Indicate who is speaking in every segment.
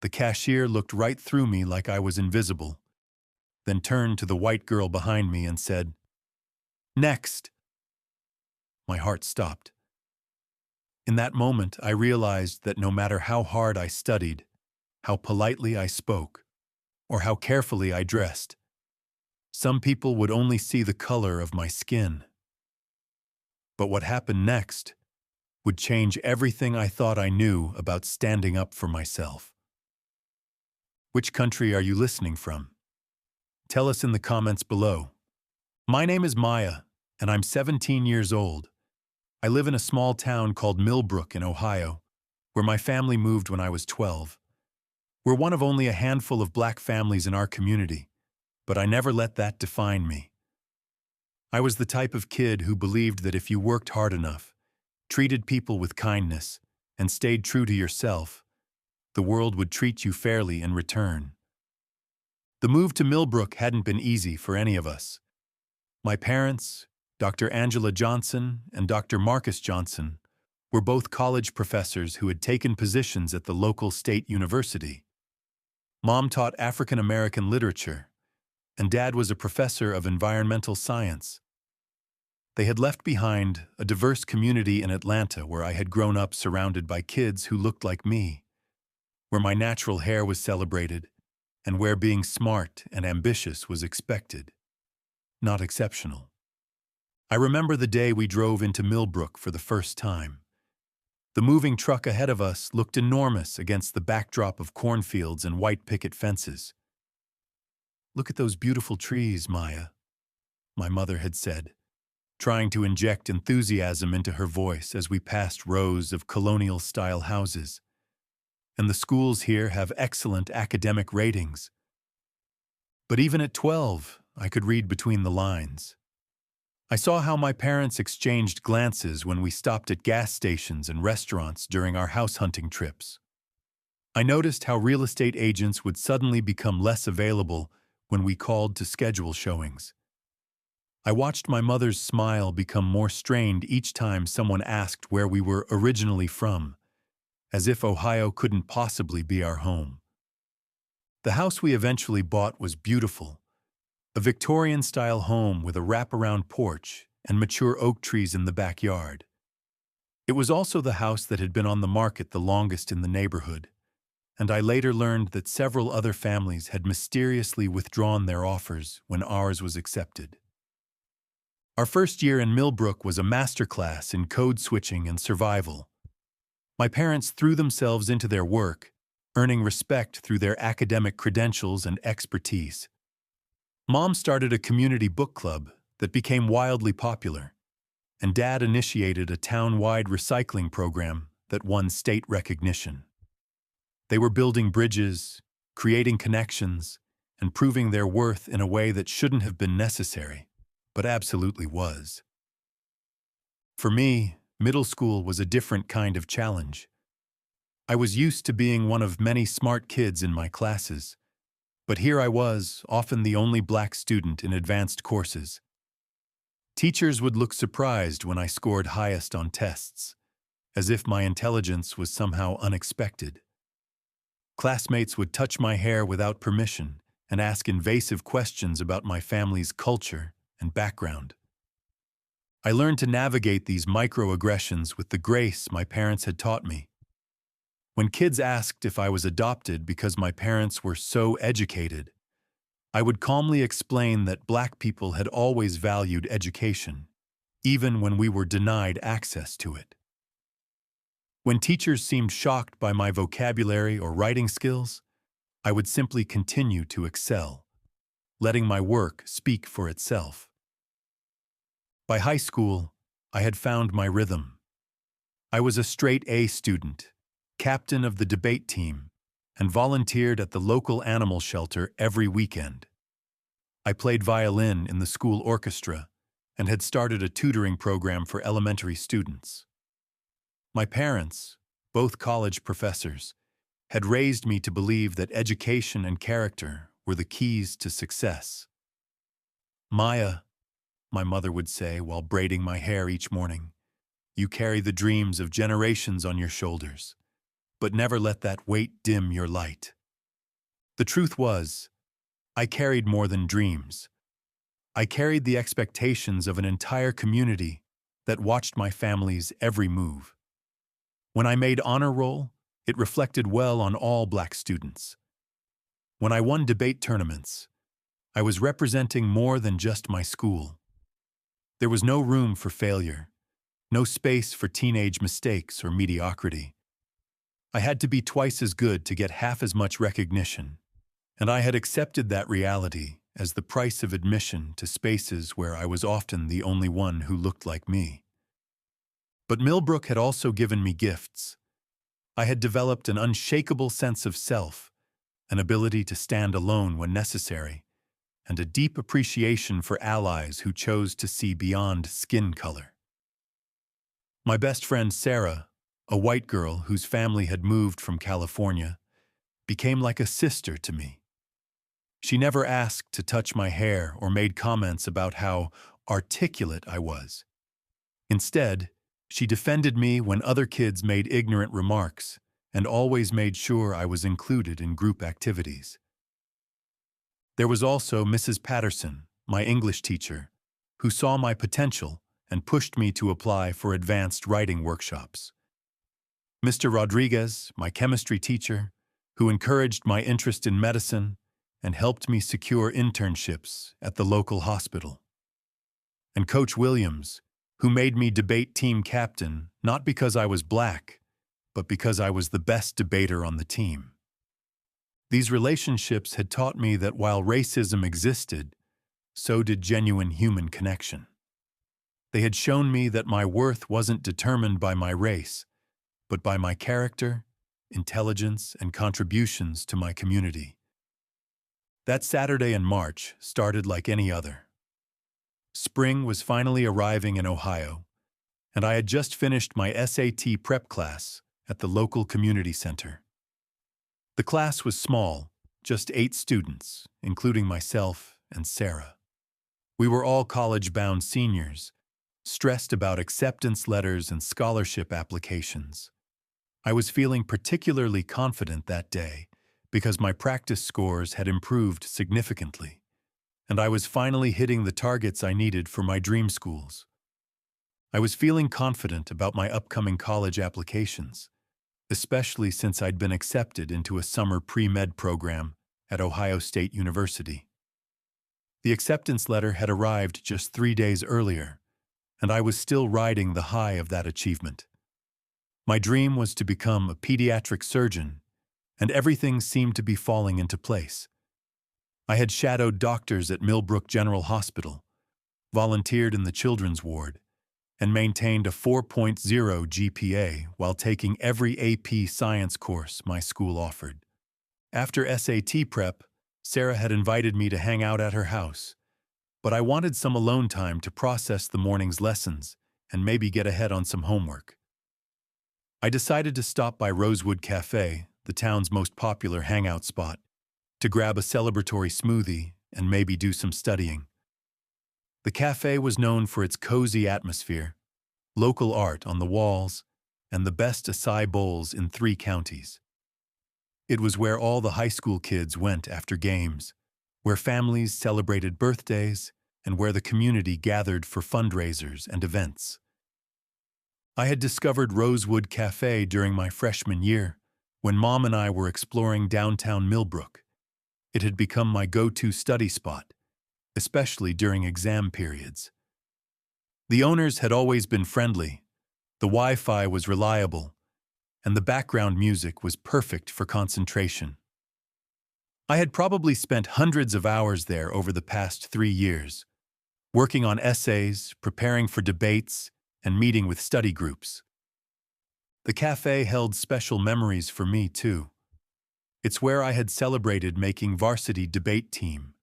Speaker 1: The cashier looked right through me like I was invisible, then turned to the white girl behind me and said, "Next." My heart stopped. In that moment, I realized that no matter how hard I studied, how politely I spoke, or how carefully I dressed, some people would only see the color of my skin. But what happened next would change everything I thought I knew about standing up for myself. Which country are you listening from? Tell us in the comments below. My name is Maya, and I'm 17 years old. I live in a small town called Millbrook in Ohio, where my family moved when I was 12. We're one of only a handful of black families in our community, but I never let that define me. I was the type of kid who believed that if you worked hard enough, treated people with kindness, and stayed true to yourself, the world would treat you fairly in return. The move to Millbrook hadn't been easy for any of us. My parents, Dr. Angela Johnson and Dr. Marcus Johnson, were both college professors who had taken positions at the local state university. Mom taught African American literature, and Dad was a professor of environmental science. They had left behind a diverse community in Atlanta where I had grown up surrounded by kids who looked like me, where my natural hair was celebrated, and where being smart and ambitious was expected, not exceptional. I remember the day we drove into Millbrook for the first time. The moving truck ahead of us looked enormous against the backdrop of cornfields and white picket fences. "Look at those beautiful trees, Maya," my mother had said, trying to inject enthusiasm into her voice as we passed rows of colonial-style houses. "And the schools here have excellent academic ratings." But even at 12, I could read between the lines. I saw how my parents exchanged glances when we stopped at gas stations and restaurants during our house hunting trips. I noticed how real estate agents would suddenly become less available when we called to schedule showings. I watched my mother's smile become more strained each time someone asked where we were originally from, as if Ohio couldn't possibly be our home. The house we eventually bought was beautiful, a Victorian-style home with a wraparound porch and mature oak trees in the backyard. It was also the house that had been on the market the longest in the neighborhood, and I later learned that several other families had mysteriously withdrawn their offers when ours was accepted. Our first year in Millbrook was a masterclass in code switching and survival. My parents threw themselves into their work, earning respect through their academic credentials and expertise. Mom started a community book club that became wildly popular, and Dad initiated a town-wide recycling program that won state recognition. They were building bridges, creating connections, and proving their worth in a way that shouldn't have been necessary, but absolutely was. For me, middle school was a different kind of challenge. I was used to being one of many smart kids in my classes, but here I was, often the only black student in advanced courses. Teachers would look surprised when I scored highest on tests, as if my intelligence was somehow unexpected. Classmates would touch my hair without permission and ask invasive questions about my family's culture and background. I learned to navigate these microaggressions with the grace my parents had taught me. When kids asked if I was adopted because my parents were so educated, I would calmly explain that black people had always valued education, even when we were denied access to it. When teachers seemed shocked by my vocabulary or writing skills, I would simply continue to excel, letting my work speak for itself. By high school, I had found my rhythm. I was a straight A student, captain of the debate team, and volunteered at the local animal shelter every weekend. I played violin in the school orchestra and had started a tutoring program for elementary students. My parents, both college professors, had raised me to believe that education and character were the keys to success. "Maya," my mother would say while braiding my hair each morning, "you carry the dreams of generations on your shoulders, but never let that weight dim your light." The truth was, I carried more than dreams. I carried the expectations of an entire community that watched my family's every move. When I made honor roll, it reflected well on all Black students. When I won debate tournaments, I was representing more than just my school. There was no room for failure, no space for teenage mistakes or mediocrity. I had to be twice as good to get half as much recognition, and I had accepted that reality as the price of admission to spaces where I was often the only one who looked like me. But Millbrook had also given me gifts. I had developed an unshakable sense of self, an ability to stand alone when necessary, and a deep appreciation for allies who chose to see beyond skin color. My best friend Sarah, a white girl whose family had moved from California, became like a sister to me. She never asked to touch my hair or made comments about how articulate I was. Instead, she defended me when other kids made ignorant remarks and always made sure I was included in group activities. There was also Mrs. Patterson, my English teacher, who saw my potential and pushed me to apply for advanced writing workshops. Mr. Rodriguez, my chemistry teacher, who encouraged my interest in medicine and helped me secure internships at the local hospital. And Coach Williams, who made me debate team captain not because I was Black, but because I was the best debater on the team. These relationships had taught me that while racism existed, so did genuine human connection. They had shown me that my worth wasn't determined by my race, but by my character, intelligence, and contributions to my community. That Saturday in March started like any other. Spring was finally arriving in Ohio, and I had just finished my SAT prep class at the local community center. The class was small, just 8 students, including myself and Sarah. We were all college-bound seniors, stressed about acceptance letters and scholarship applications. I was feeling particularly confident that day because my practice scores had improved significantly, and I was finally hitting the targets I needed for my dream schools. I was feeling confident about my upcoming college applications, especially since I'd been accepted into a summer pre-med program at Ohio State University. The acceptance letter had arrived just 3 days earlier, and I was still riding the high of that achievement. My dream was to become a pediatric surgeon, and everything seemed to be falling into place. I had shadowed doctors at Millbrook General Hospital, volunteered in the children's ward, and maintained a 4.0 GPA while taking every AP science course my school offered. After SAT prep, Sarah had invited me to hang out at her house, but I wanted some alone time to process the morning's lessons and maybe get ahead on some homework. I decided to stop by Rosewood Cafe, the town's most popular hangout spot, to grab a celebratory smoothie and maybe do some studying. The cafe was known for its cozy atmosphere, local art on the walls, and the best acai bowls in 3 counties. It was where all the high school kids went after games, where families celebrated birthdays, and where the community gathered for fundraisers and events. I had discovered Rosewood Cafe during my freshman year, when Mom and I were exploring downtown Millbrook. It had become my go-to study spot, especially during exam periods. The owners had always been friendly, the Wi-Fi was reliable, and the background music was perfect for concentration. I had probably spent hundreds of hours there over the past 3 years, working on essays, preparing for debates, and meeting with study groups. The cafe held special memories for me, too. It's where I had celebrated making varsity debate team,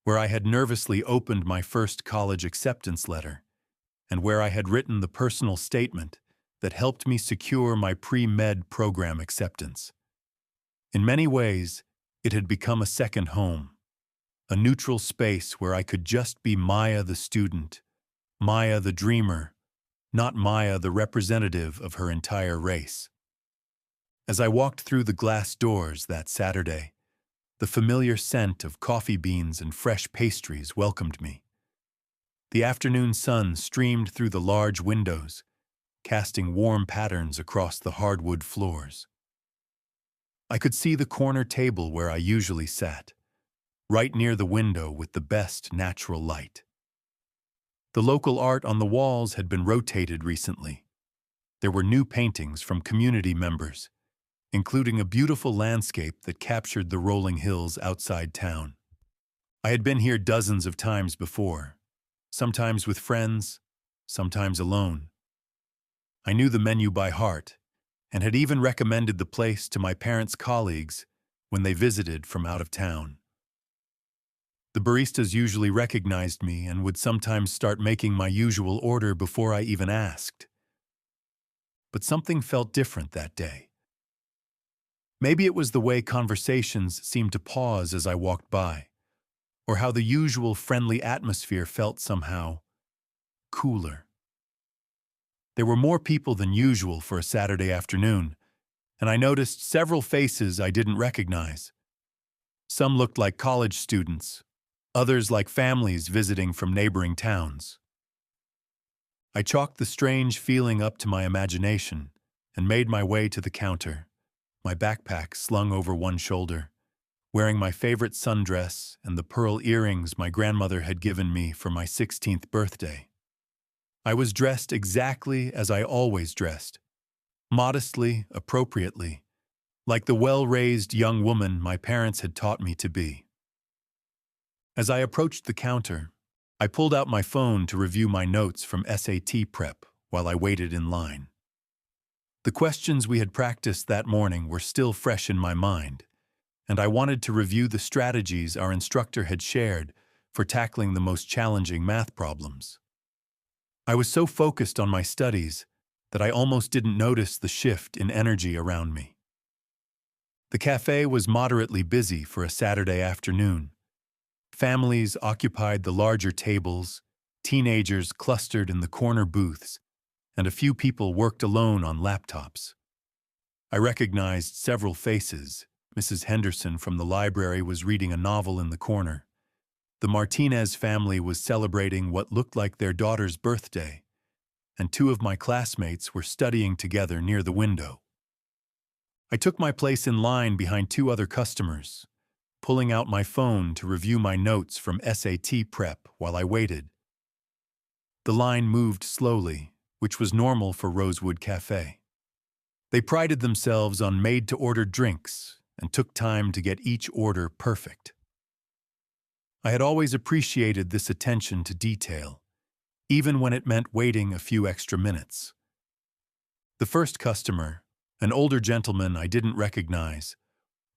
Speaker 1: where I had nervously opened my first college acceptance letter, and where I had written the personal statement that helped me secure my pre-med program acceptance. In many ways, it had become a second home, a neutral space where I could just be Maya the student, Maya the dreamer, not Maya the representative of her entire race. As I walked through the glass doors that Saturday, The familiar scent of coffee beans and fresh pastries welcomed me. The afternoon sun streamed through the large windows, casting warm patterns across the hardwood floors. I could see the corner table where I usually sat, right near the window with the best natural light. The local art on the walls had been rotated recently. There were new paintings from community members, including a beautiful landscape that captured the rolling hills outside town. I had been here dozens of times before, sometimes with friends, sometimes alone. I knew the menu by heart and had even recommended the place to my parents' colleagues when they visited from out of town. The baristas usually recognized me and would sometimes start making my usual order before I even asked. But something felt different that day. Maybe it was the way conversations seemed to pause as I walked by, or how the usual friendly atmosphere felt somehow cooler. There were more people than usual for a Saturday afternoon, and I noticed several faces I didn't recognize. Some looked like college students, others like families visiting from neighboring towns. I chalked the strange feeling up to my imagination and made my way to the counter, my backpack slung over one shoulder, wearing my favorite sundress and the pearl earrings my grandmother had given me for my 16th birthday. I was dressed exactly as I always dressed, modestly, appropriately, like the well-raised young woman my parents had taught me to be. As I approached the counter, I pulled out my phone to review my notes from SAT prep while I waited in line. The questions we had practiced that morning were still fresh in my mind, and I wanted to review the strategies our instructor had shared for tackling the most challenging math problems. I was so focused on my studies that I almost didn't notice the shift in energy around me. The cafe was moderately busy for a Saturday afternoon. Families occupied the larger tables, teenagers clustered in the corner booths, and a few people worked alone on laptops. I recognized several faces. Mrs. Henderson from the library was reading a novel in the corner. The Martinez family was celebrating what looked like their daughter's birthday, and two of my classmates were studying together near the window. I took my place in line behind two other customers, pulling out my phone to review my notes from SAT prep while I waited. The line moved slowly, which was normal for Rosewood Cafe. They prided themselves on made-to-order drinks and took time to get each order perfect. I had always appreciated this attention to detail, even when it meant waiting a few extra minutes. The first customer, an older gentleman I didn't recognize,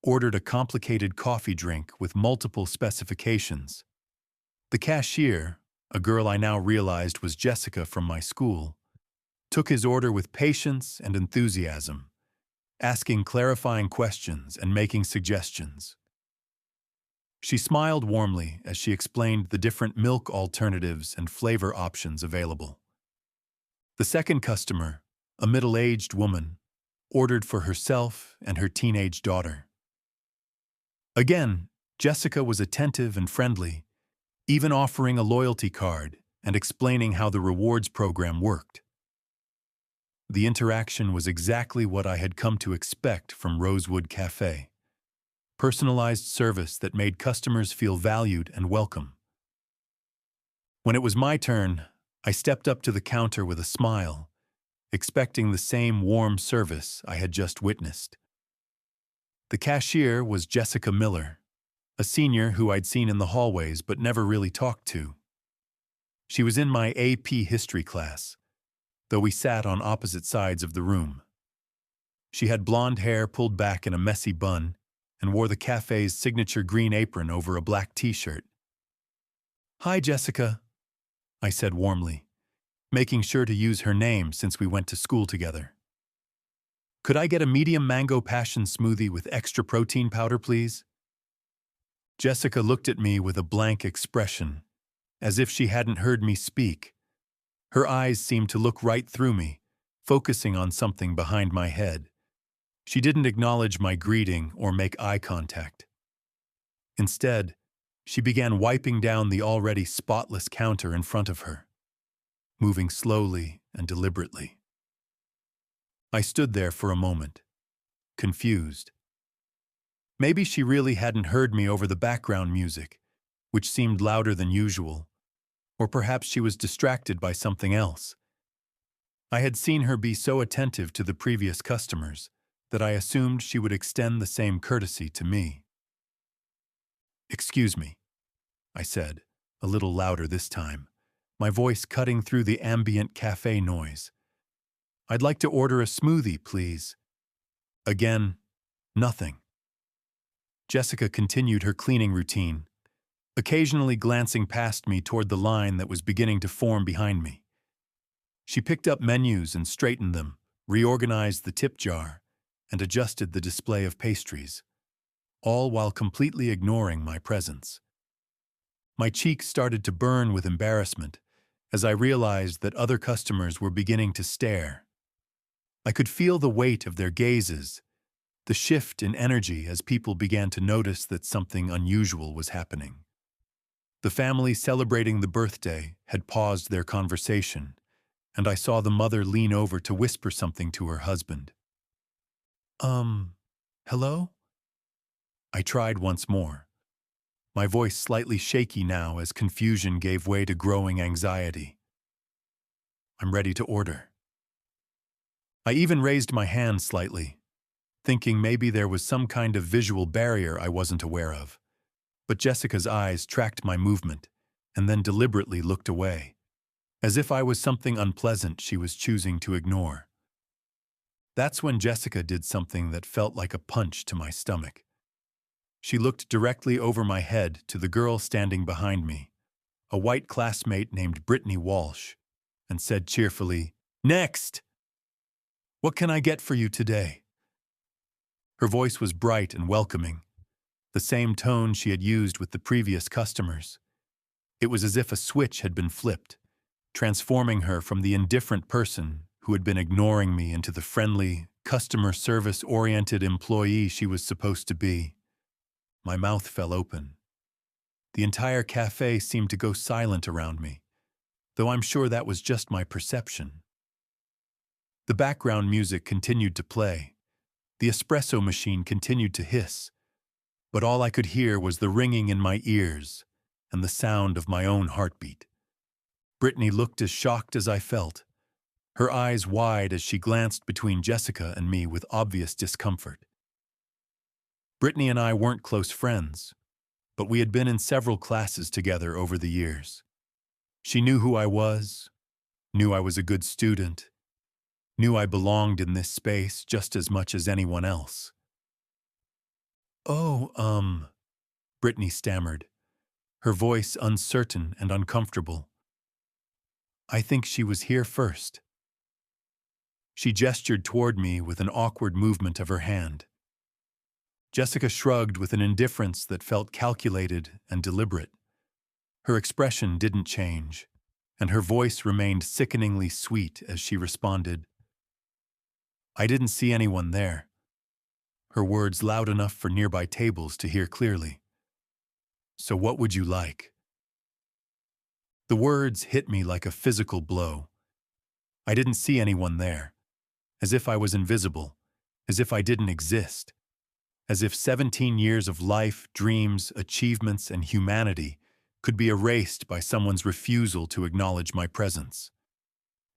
Speaker 1: ordered a complicated coffee drink with multiple specifications. The cashier, a girl I now realized was Jessica from my school, took his order with patience and enthusiasm, asking clarifying questions and making suggestions. She smiled warmly as she explained the different milk alternatives and flavor options available. The second customer, a middle-aged woman, ordered for herself and her teenage daughter. Again, Jessica was attentive and friendly, even offering a loyalty card and explaining how the rewards program worked. The interaction was exactly what I had come to expect from Rosewood Cafe. Personalized service that made customers feel valued and welcome. When it was my turn, I stepped up to the counter with a smile, expecting the same warm service I had just witnessed. The cashier was Jessica Miller, a senior who I'd seen in the hallways but never really talked to. She was in my AP history class, though we sat on opposite sides of the room. She had blonde hair pulled back in a messy bun and wore the cafe's signature green apron over a black t-shirt. "Hi, Jessica," I said warmly, making sure to use her name since we went to school together. "Could I get a medium mango passion smoothie with extra protein powder, please?" Jessica looked at me with a blank expression, as if she hadn't heard me speak. Her eyes seemed to look right through me, focusing on something behind my head. She didn't acknowledge my greeting or make eye contact. Instead, she began wiping down the already spotless counter in front of her, moving slowly and deliberately. I stood there for a moment, confused. Maybe she really hadn't heard me over the background music, which seemed louder than usual, or perhaps she was distracted by something else. I had seen her be so attentive to the previous customers that I assumed she would extend the same courtesy to me. "Excuse me," I said, a little louder this time, my voice cutting through the ambient cafe noise. "I'd like to order a smoothie, please." Again, nothing. Jessica continued her cleaning routine, occasionally glancing past me toward the line that was beginning to form behind me. She picked up menus and straightened them, reorganized the tip jar, and adjusted the display of pastries, all while completely ignoring my presence. My cheeks started to burn with embarrassment as I realized that other customers were beginning to stare. I could feel the weight of their gazes, the shift in energy as people began to notice that something unusual was happening. The family celebrating the birthday had paused their conversation, and I saw the mother lean over to whisper something to her husband. Hello?" I tried once more, my voice slightly shaky now as confusion gave way to growing anxiety. "I'm ready to order." I even raised my hand slightly, thinking maybe there was some kind of visual barrier I wasn't aware of. But Jessica's eyes tracked my movement and then deliberately looked away, as if I was something unpleasant she was choosing to ignore. That's when Jessica did something that felt like a punch to my stomach. She looked directly over my head to the girl standing behind me, a white classmate named Brittany Walsh, and said cheerfully, "Next! What can I get for you today?" Her voice was bright and welcoming, the same tone she had used with the previous customers. It was as if a switch had been flipped, transforming her from the indifferent person who had been ignoring me into the friendly, customer service-oriented employee she was supposed to be. My mouth fell open. The entire cafe seemed to go silent around me, though I'm sure that was just my perception. The background music continued to play. The espresso machine continued to hiss, but all I could hear was the ringing in my ears and the sound of my own heartbeat. Brittany looked as shocked as I felt, her eyes wide as she glanced between Jessica and me with obvious discomfort. Brittany and I weren't close friends, but we had been in several classes together over the years. She knew who I was, knew I was a good student, knew I belonged in this space just as much as anyone else. "Oh, Brittany stammered, her voice uncertain and uncomfortable. "I think she was here first." She gestured toward me with an awkward movement of her hand. Jessica shrugged with an indifference that felt calculated and deliberate. Her expression didn't change, and her voice remained sickeningly sweet as she responded, "I didn't see anyone there," her words loud enough for nearby tables to hear clearly. "So what would you like?" The words hit me like a physical blow. I didn't see anyone there, as if I was invisible, as if I didn't exist, as if 17 years of life, dreams, achievements, and humanity could be erased by someone's refusal to acknowledge my presence.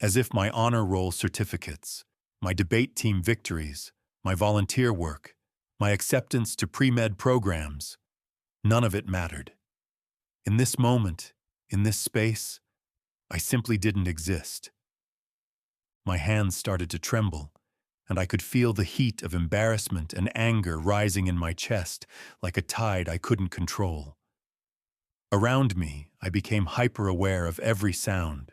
Speaker 1: As if my honor roll certificates, my debate team victories, my volunteer work, my acceptance to pre-med programs, none of it mattered. In this moment, in this space, I simply didn't exist. My hands started to tremble, and I could feel the heat of embarrassment and anger rising in my chest like a tide I couldn't control. Around me, I became hyper-aware of every sound: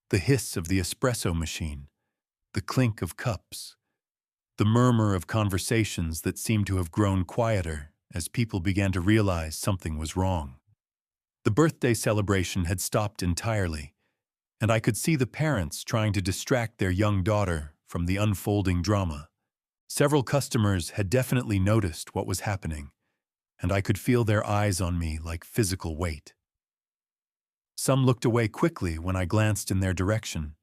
Speaker 1: the hiss of the espresso machine, the clink of cups, the murmur of conversations that seemed to have grown quieter as people began to realize something was wrong. The birthday celebration had stopped entirely, and I could see the parents trying to distract their young daughter from the unfolding drama. Several customers had definitely noticed what was happening, and I could feel their eyes on me like physical weight. Some looked away quickly when I glanced in their direction,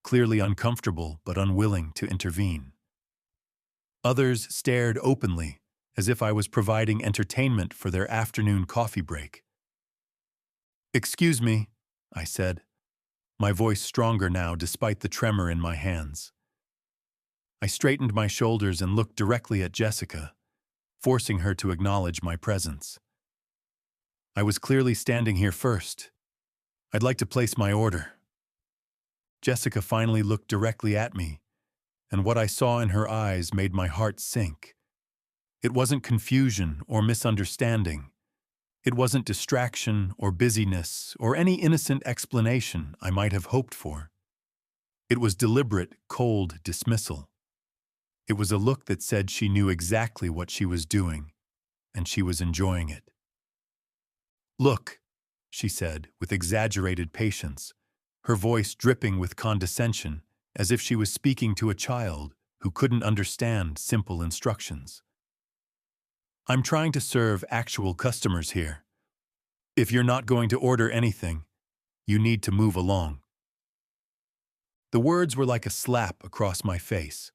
Speaker 1: clearly uncomfortable but unwilling to intervene. Others stared openly, as if I was providing entertainment for their afternoon coffee break. "Excuse me," I said, my voice stronger now despite the tremor in my hands. I straightened my shoulders and looked directly at Jessica, forcing her to acknowledge my presence. I was clearly standing here first. "I'd like to place my order." Jessica finally looked directly at me, and what I saw in her eyes made my heart sink. It wasn't confusion or misunderstanding. It wasn't distraction or busyness or any innocent explanation I might have hoped for. It was deliberate, cold dismissal. It was a look that said she knew exactly what she was doing, and she was enjoying it. "Look," she said with exaggerated patience, her voice dripping with condescension, as if she was speaking to a child who couldn't understand simple instructions. "I'm trying to serve actual customers here. If you're not going to order anything, you need to move along." The words were like a slap across my face.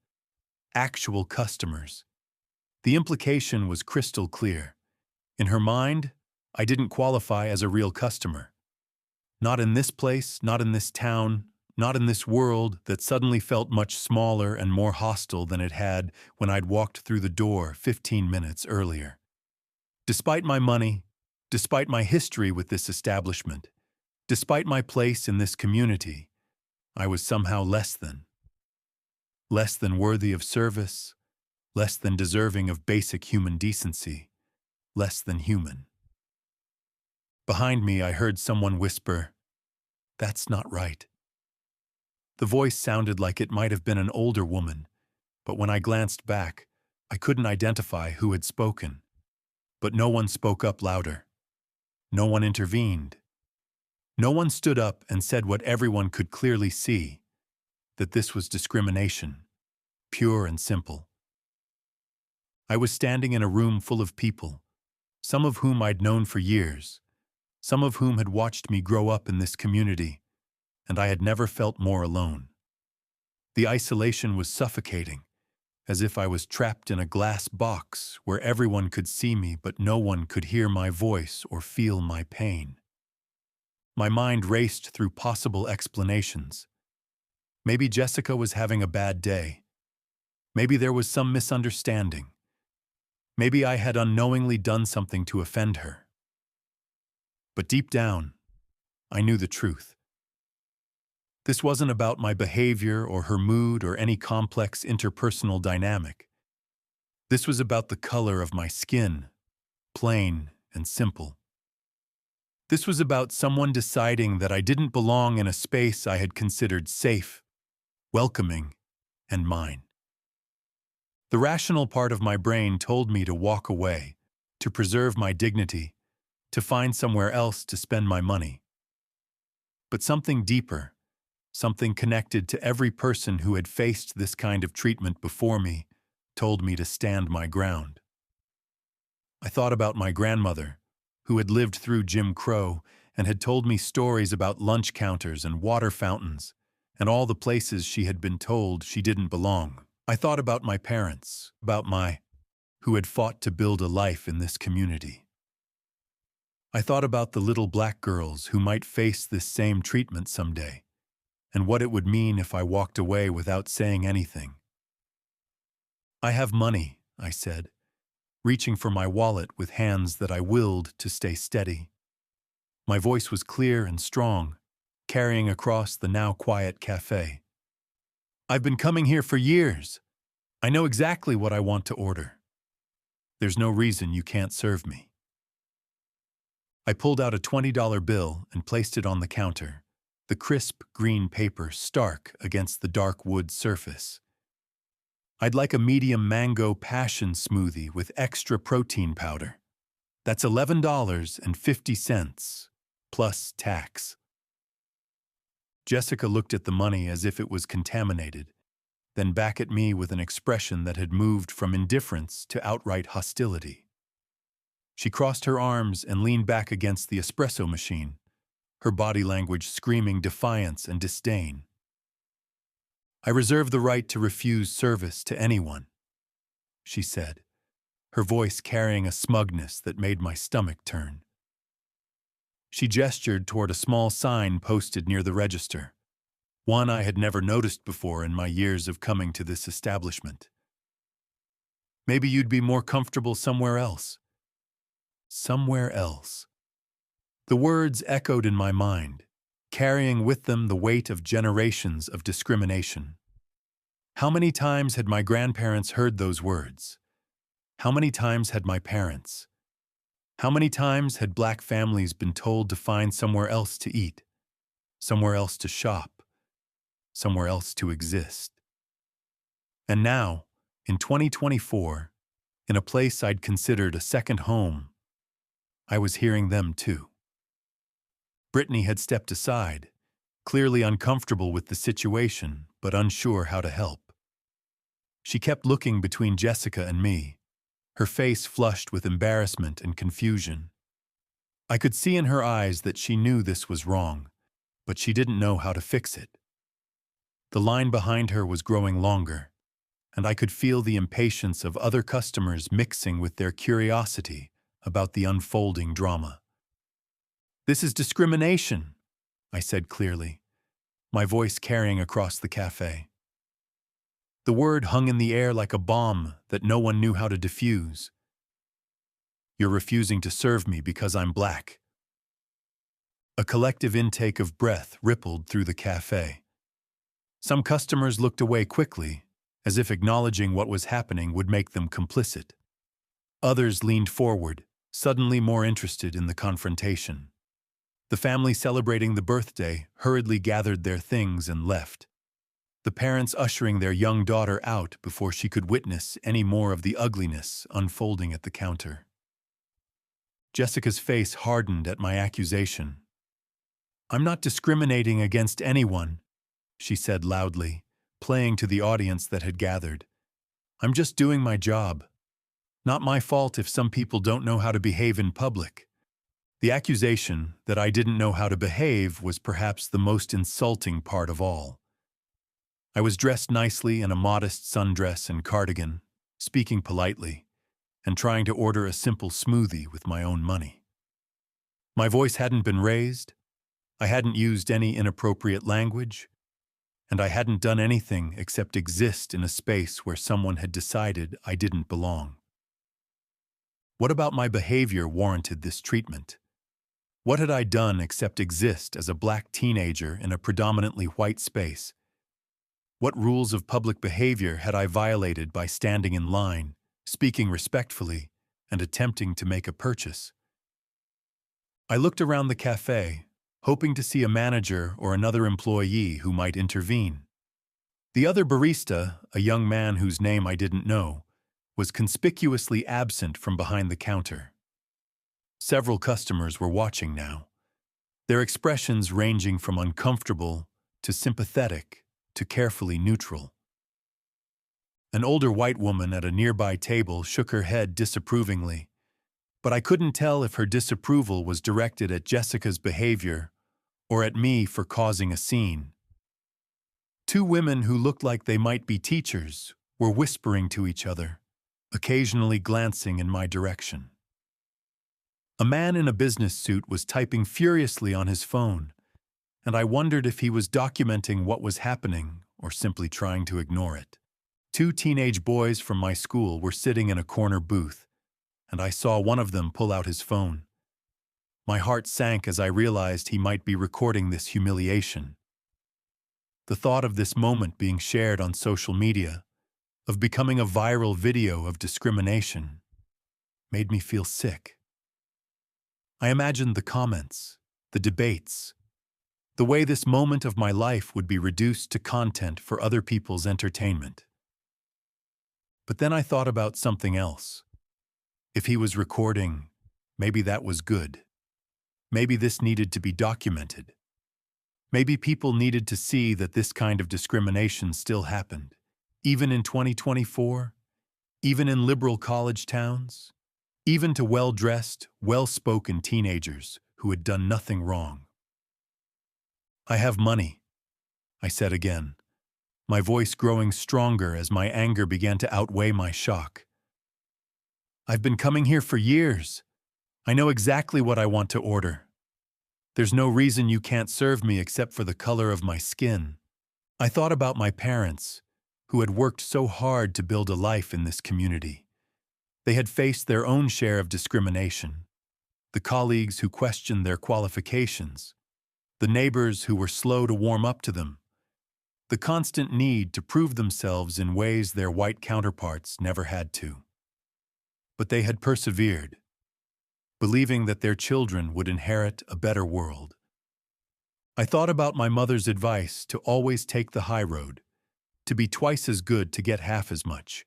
Speaker 1: Actual customers. The implication was crystal clear. In her mind, I didn't qualify as a real customer. Not in this place, not in this town, not in this world that suddenly felt much smaller and more hostile than it had when I'd walked through the door 15 minutes earlier. Despite my money, despite my history with this establishment, despite my place in this community, I was somehow less than worthy of service, less than deserving of basic human decency, less than human. Behind me, I heard someone whisper, "That's not right." The voice sounded like it might have been an older woman, but when I glanced back, I couldn't identify who had spoken. But no one spoke up louder. No one intervened. No one stood up and said what everyone could clearly see, that this was discrimination, pure and simple. I was standing in a room full of people, some of whom I'd known for years, some of whom had watched me grow up in this community, and I had never felt more alone. The isolation was suffocating, as if I was trapped in a glass box where everyone could see me but no one could hear my voice or feel my pain. My mind raced through possible explanations. Maybe Jessica was having a bad day. Maybe there was some misunderstanding. Maybe I had unknowingly done something to offend her. But deep down, I knew the truth. This wasn't about my behavior or her mood or any complex interpersonal dynamic. This was about the color of my skin, plain and simple. This was about someone deciding that I didn't belong in a space I had considered safe, welcoming, and mine. The rational part of my brain told me to walk away, to preserve my dignity, to find somewhere else to spend my money. But something deeper, something connected to every person who had faced this kind of treatment before me, told me to stand my ground. I thought about my grandmother, who had lived through Jim Crow and had told me stories about lunch counters and water fountains and all the places she had been told she didn't belong. I thought about my parents, who had fought to build a life in this community. I thought about the little black girls who might face this same treatment someday, and what it would mean if I walked away without saying anything. "I have money," I said, reaching for my wallet with hands that I willed to stay steady. My voice was clear and strong, carrying across the now quiet cafe. "I've been coming here for years. I know exactly what I want to order. There's no reason you can't serve me." I pulled out a $20 bill and placed it on the counter, the crisp green paper stark against the dark wood surface. "I'd like a medium mango passion smoothie with extra protein powder. That's $11.50, plus tax." Jessica looked at the money as if it was contaminated, then back at me with an expression that had moved from indifference to outright hostility. She crossed her arms and leaned back against the espresso machine, her body language screaming defiance and disdain. "I reserve the right to refuse service to anyone," she said, her voice carrying a smugness that made my stomach turn. She gestured toward a small sign posted near the register, one I had never noticed before in my years of coming to this establishment. "Maybe you'd be more comfortable somewhere else." Somewhere else. The words echoed in my mind, carrying with them the weight of generations of discrimination. How many times had my grandparents heard those words? How many times had my parents? How many times had Black families been told to find somewhere else to eat, somewhere else to shop, somewhere else to exist? And now, in 2024, in a place I'd considered a second home, I was hearing them too. Brittany had stepped aside, clearly uncomfortable with the situation, but unsure how to help. She kept looking between Jessica and me, her face flushed with embarrassment and confusion. I could see in her eyes that she knew this was wrong, but she didn't know how to fix it. The line behind her was growing longer, and I could feel the impatience of other customers mixing with their curiosity about the unfolding drama. "This is discrimination," I said clearly, my voice carrying across the cafe. The word hung in the air like a bomb that no one knew how to defuse. "You're refusing to serve me because I'm Black." A collective intake of breath rippled through the cafe. Some customers looked away quickly, as if acknowledging what was happening would make them complicit. Others leaned forward, suddenly more interested in the confrontation. The family celebrating the birthday hurriedly gathered their things and left, the parents ushering their young daughter out before she could witness any more of the ugliness unfolding at the counter. Jessica's face hardened at my accusation. "I'm not discriminating against anyone," she said loudly, playing to the audience that had gathered. "I'm just doing my job. Not my fault if some people don't know how to behave in public." The accusation that I didn't know how to behave was perhaps the most insulting part of all. I was dressed nicely in a modest sundress and cardigan, speaking politely, and trying to order a simple smoothie with my own money. My voice hadn't been raised, I hadn't used any inappropriate language, and I hadn't done anything except exist in a space where someone had decided I didn't belong. What about my behavior warranted this treatment? What had I done except exist as a Black teenager in a predominantly white space? What rules of public behavior had I violated by standing in line, speaking respectfully, and attempting to make a purchase? I looked around the cafe, hoping to see a manager or another employee who might intervene. The other barista, a young man whose name I didn't know, was conspicuously absent from behind the counter. Several customers were watching now, their expressions ranging from uncomfortable to sympathetic to carefully neutral. An older white woman at a nearby table shook her head disapprovingly, but I couldn't tell if her disapproval was directed at Jessica's behavior or at me for causing a scene. Two women who looked like they might be teachers were whispering to each other, occasionally glancing in my direction. A man in a business suit was typing furiously on his phone, and I wondered if he was documenting what was happening or simply trying to ignore it. Two teenage boys from my school were sitting in a corner booth, and I saw one of them pull out his phone. My heart sank as I realized he might be recording this humiliation. The thought of this moment being shared on social media, of becoming a viral video of discrimination, made me feel sick. I imagined the comments, the debates, the way this moment of my life would be reduced to content for other people's entertainment. But then I thought about something else. If he was recording, maybe that was good. Maybe this needed to be documented. Maybe people needed to see that this kind of discrimination still happened, even in 2024, even in liberal college towns, even to well-dressed, well-spoken teenagers who had done nothing wrong. "I have money," I said again, my voice growing stronger as my anger began to outweigh my shock. "I've been coming here for years. I know exactly what I want to order. There's no reason you can't serve me except for the color of my skin." I thought about my parents, who had worked so hard to build a life in this community. They had faced their own share of discrimination, the colleagues who questioned their qualifications, the neighbors who were slow to warm up to them, the constant need to prove themselves in ways their white counterparts never had to. But they had persevered, believing that their children would inherit a better world. I thought about my mother's advice to always take the high road, to be twice as good to get half as much.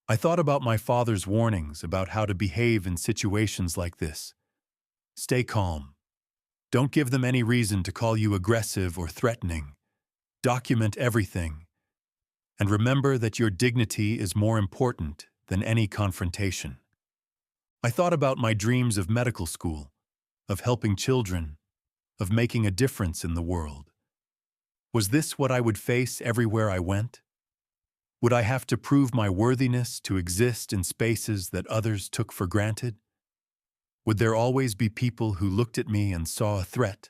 Speaker 1: I thought about my father's warnings about how to behave in situations like this. Stay calm. Don't give them any reason to call you aggressive or threatening. Document everything. And remember that your dignity is more important than any confrontation. I thought about my dreams of medical school, of helping children, of making a difference in the world. Was this what I would face everywhere I went? Would I have to prove my worthiness to exist in spaces that others took for granted? Would there always be people who looked at me and saw a threat,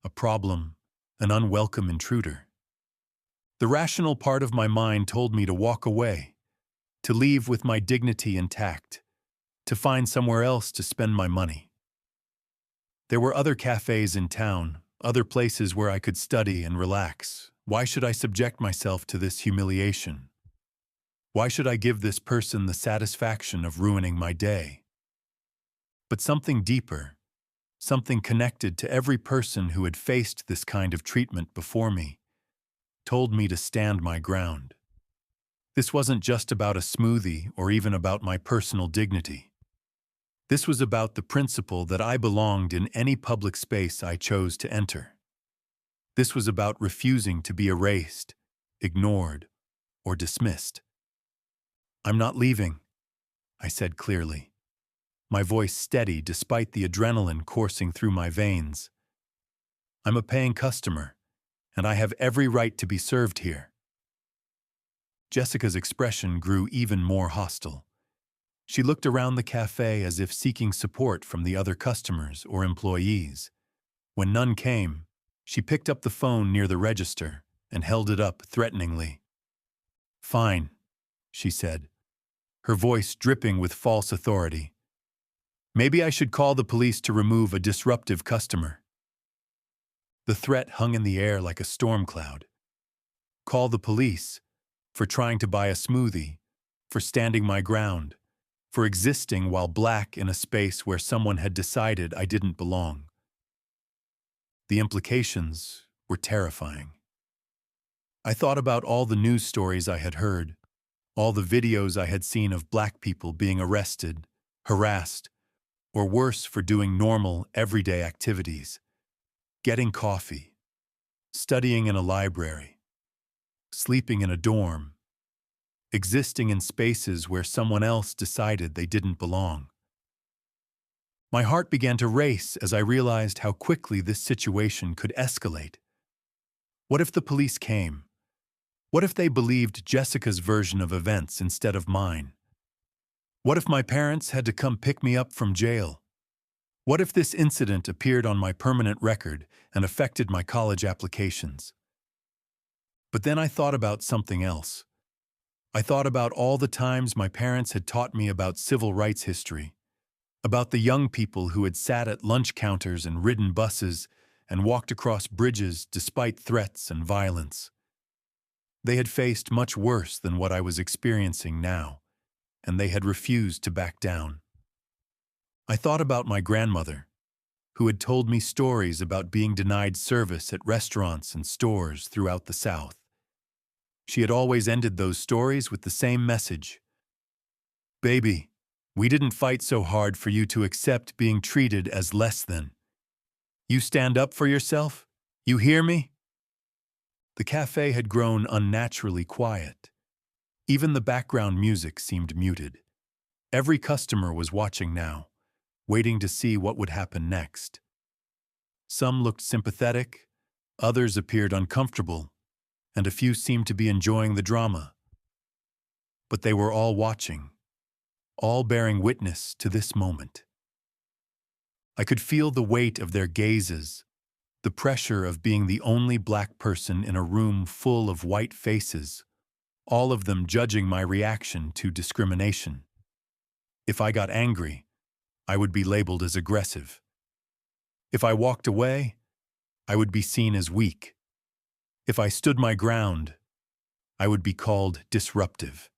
Speaker 1: a problem, an unwelcome intruder? The rational part of my mind told me to walk away, to leave with my dignity intact, to find somewhere else to spend my money. There were other cafes in town, other places where I could study and relax. Why should I subject myself to this humiliation? Why should I give this person the satisfaction of ruining my day? But something deeper, something connected to every person who had faced this kind of treatment before me, told me to stand my ground. This wasn't just about a smoothie or even about my personal dignity. This was about the principle that I belonged in any public space I chose to enter. This was about refusing to be erased, ignored, or dismissed. "I'm not leaving," I said clearly, my voice steady despite the adrenaline coursing through my veins. "I'm a paying customer, and I have every right to be served here." Jessica's expression grew even more hostile. She looked around the cafe as if seeking support from the other customers or employees. When none came, she picked up the phone near the register and held it up threateningly. "Fine," she said, her voice dripping with false authority. "Maybe I should call the police to remove a disruptive customer." The threat hung in the air like a storm cloud. Call the police for trying to buy a smoothie, for standing my ground, for existing while black in a space where someone had decided I didn't belong. The implications were terrifying. I thought about all the news stories I had heard, all the videos I had seen of black people being arrested, harassed, or worse for doing normal, everyday activities. Getting coffee, studying in a library, sleeping in a dorm, existing in spaces where someone else decided they didn't belong. My heart began to race as I realized how quickly this situation could escalate. What if the police came? What if they believed Jessica's version of events instead of mine? What if my parents had to come pick me up from jail? What if this incident appeared on my permanent record and affected my college applications? But then I thought about something else. I thought about all the times my parents had taught me about civil rights history, about the young people who had sat at lunch counters and ridden buses and walked across bridges despite threats and violence. They had faced much worse than what I was experiencing now, and they had refused to back down. I thought about my grandmother, who had told me stories about being denied service at restaurants and stores throughout the South. She had always ended those stories with the same message. "Baby, we didn't fight so hard for you to accept being treated as less than. You stand up for yourself? You hear me?" The cafe had grown unnaturally quiet. Even the background music seemed muted. Every customer was watching now, waiting to see what would happen next. Some looked sympathetic, others appeared uncomfortable, and a few seemed to be enjoying the drama. But they were all watching, all bearing witness to this moment. I could feel the weight of their gazes, the pressure of being the only black person in a room full of white faces, all of them judging my reaction to discrimination. If I got angry, I would be labeled as aggressive. If I walked away, I would be seen as weak. If I stood my ground, I would be called disruptive.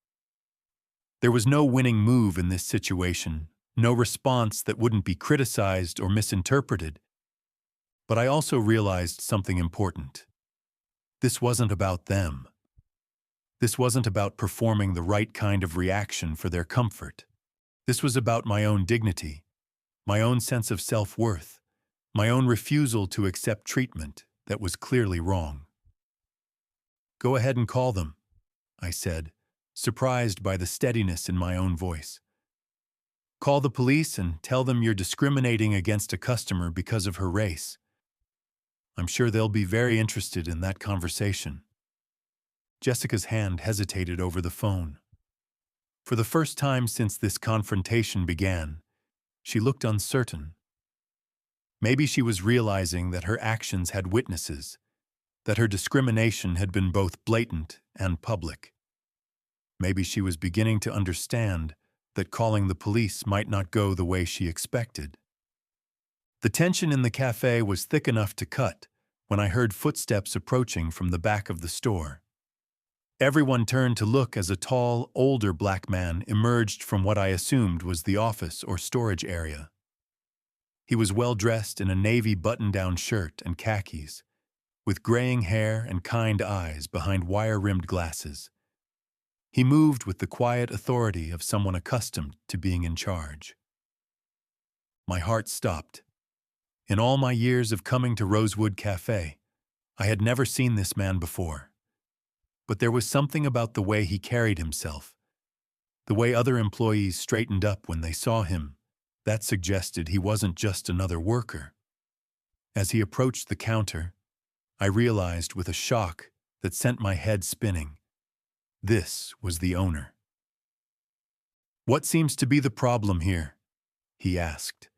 Speaker 1: There was no winning move in this situation, no response that wouldn't be criticized or misinterpreted. But I also realized something important. This wasn't about them. This wasn't about performing the right kind of reaction for their comfort. This was about my own dignity, my own sense of self-worth, my own refusal to accept treatment that was clearly wrong. "Go ahead and call them," I said, surprised by the steadiness in my own voice. "Call the police and tell them you're discriminating against a customer because of her race. I'm sure they'll be very interested in that conversation." Jessica's hand hesitated over the phone. For the first time since this confrontation began, she looked uncertain. Maybe she was realizing that her actions had witnesses, that her discrimination had been both blatant and public. Maybe she was beginning to understand that calling the police might not go the way she expected. The tension in the cafe was thick enough to cut when I heard footsteps approaching from the back of the store. Everyone turned to look as a tall, older black man emerged from what I assumed was the office or storage area. He was well dressed in a navy button-down shirt and khakis, with graying hair and kind eyes behind wire-rimmed glasses. He moved with the quiet authority of someone accustomed to being in charge. My heart stopped. In all my years of coming to Rosewood Cafe, I had never seen this man before. But there was something about the way he carried himself, the way other employees straightened up when they saw him, that suggested he wasn't just another worker. As he approached the counter, I realized with a shock that sent my head spinning. This was the owner. "What seems to be the problem here?" he asked,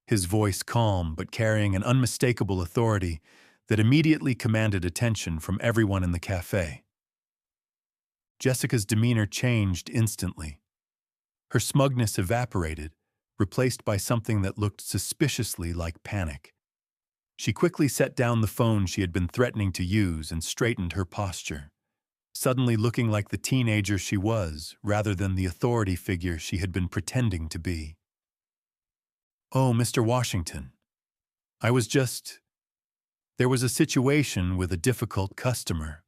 Speaker 1: his voice calm but carrying an unmistakable authority that immediately commanded attention from everyone in the cafe. Jessica's demeanor changed instantly. Her smugness evaporated, replaced by something that looked suspiciously like panic. She quickly set down the phone she had been threatening to use and straightened her posture, suddenly looking like the teenager she was rather than the authority figure she had been pretending to be. "Oh, Mr. Washington, there was a situation with a difficult customer."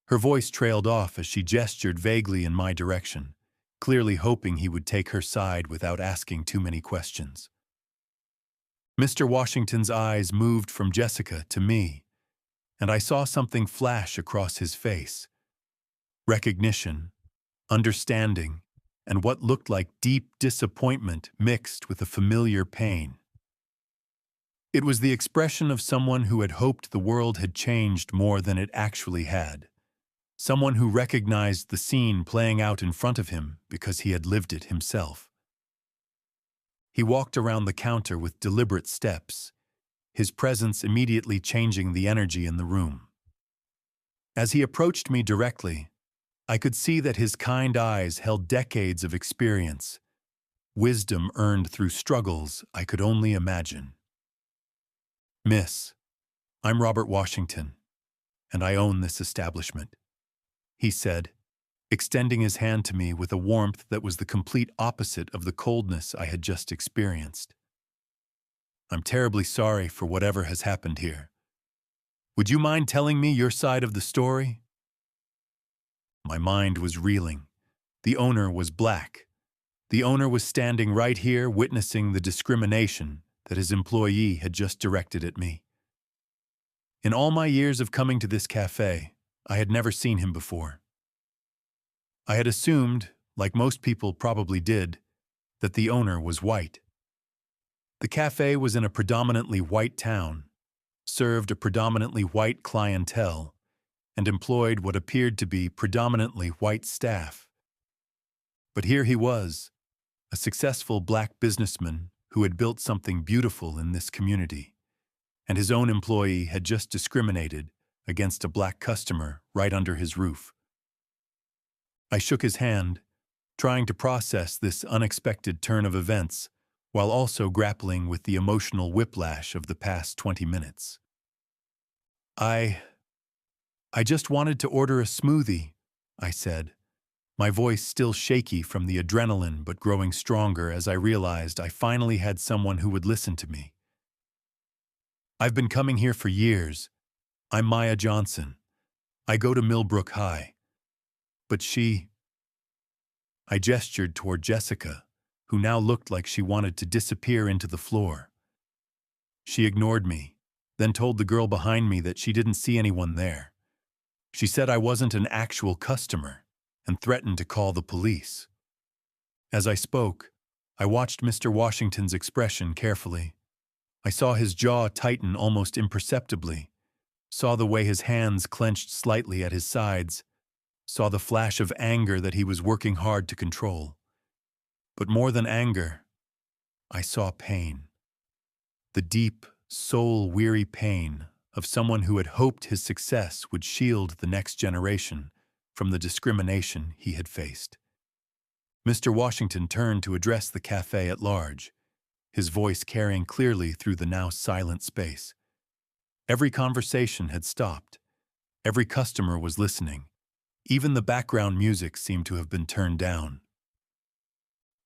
Speaker 1: Her voice trailed off as she gestured vaguely in my direction, clearly hoping he would take her side without asking too many questions. Mr. Washington's eyes moved from Jessica to me, and I saw something flash across his face. Recognition, understanding, and what looked like deep disappointment mixed with a familiar pain. It was the expression of someone who had hoped the world had changed more than it actually had. Someone who recognized the scene playing out in front of him because he had lived it himself. He walked around the counter with deliberate steps, his presence immediately changing the energy in the room. As he approached me directly, I could see that his kind eyes held decades of experience, wisdom earned through struggles I could only imagine. "Miss, I'm Robert Washington, and I own this establishment," he said, extending his hand to me with a warmth that was the complete opposite of the coldness I had just experienced. "I'm terribly sorry for whatever has happened here. Would you mind telling me your side of the story?" My mind was reeling. The owner was black. The owner was standing right here witnessing the discrimination that his employee had just directed at me. In all my years of coming to this cafe, I had never seen him before. I had assumed, like most people probably did, that the owner was white. The cafe was in a predominantly white town, served a predominantly white clientele, and employed what appeared to be predominantly white staff. But here he was, a successful black businessman who had built something beautiful in this community, and his own employee had just discriminated against a black customer right under his roof. I shook his hand, trying to process this unexpected turn of events, while also grappling with the emotional whiplash of the past 20 minutes. I just wanted to order a smoothie, I said, my voice still shaky from the adrenaline but growing stronger as I realized I finally had someone who would listen to me. I've been coming here for years. I'm Maya Johnson. I go to Millbrook High. But I gestured toward Jessica, who now looked like she wanted to disappear into the floor. She ignored me, then told the girl behind me that she didn't see anyone there. She said I wasn't an actual customer and threatened to call the police. As I spoke, I watched Mr. Washington's expression carefully. I saw his jaw tighten almost imperceptibly, saw the way his hands clenched slightly at his sides, saw the flash of anger that he was working hard to control. But more than anger, I saw pain. The deep, soul-weary pain of someone who had hoped his success would shield the next generation from the discrimination he had faced. Mr. Washington turned to address the cafe at large, his voice carrying clearly through the now silent space. Every conversation had stopped. Every customer was listening. Even the background music seemed to have been turned down.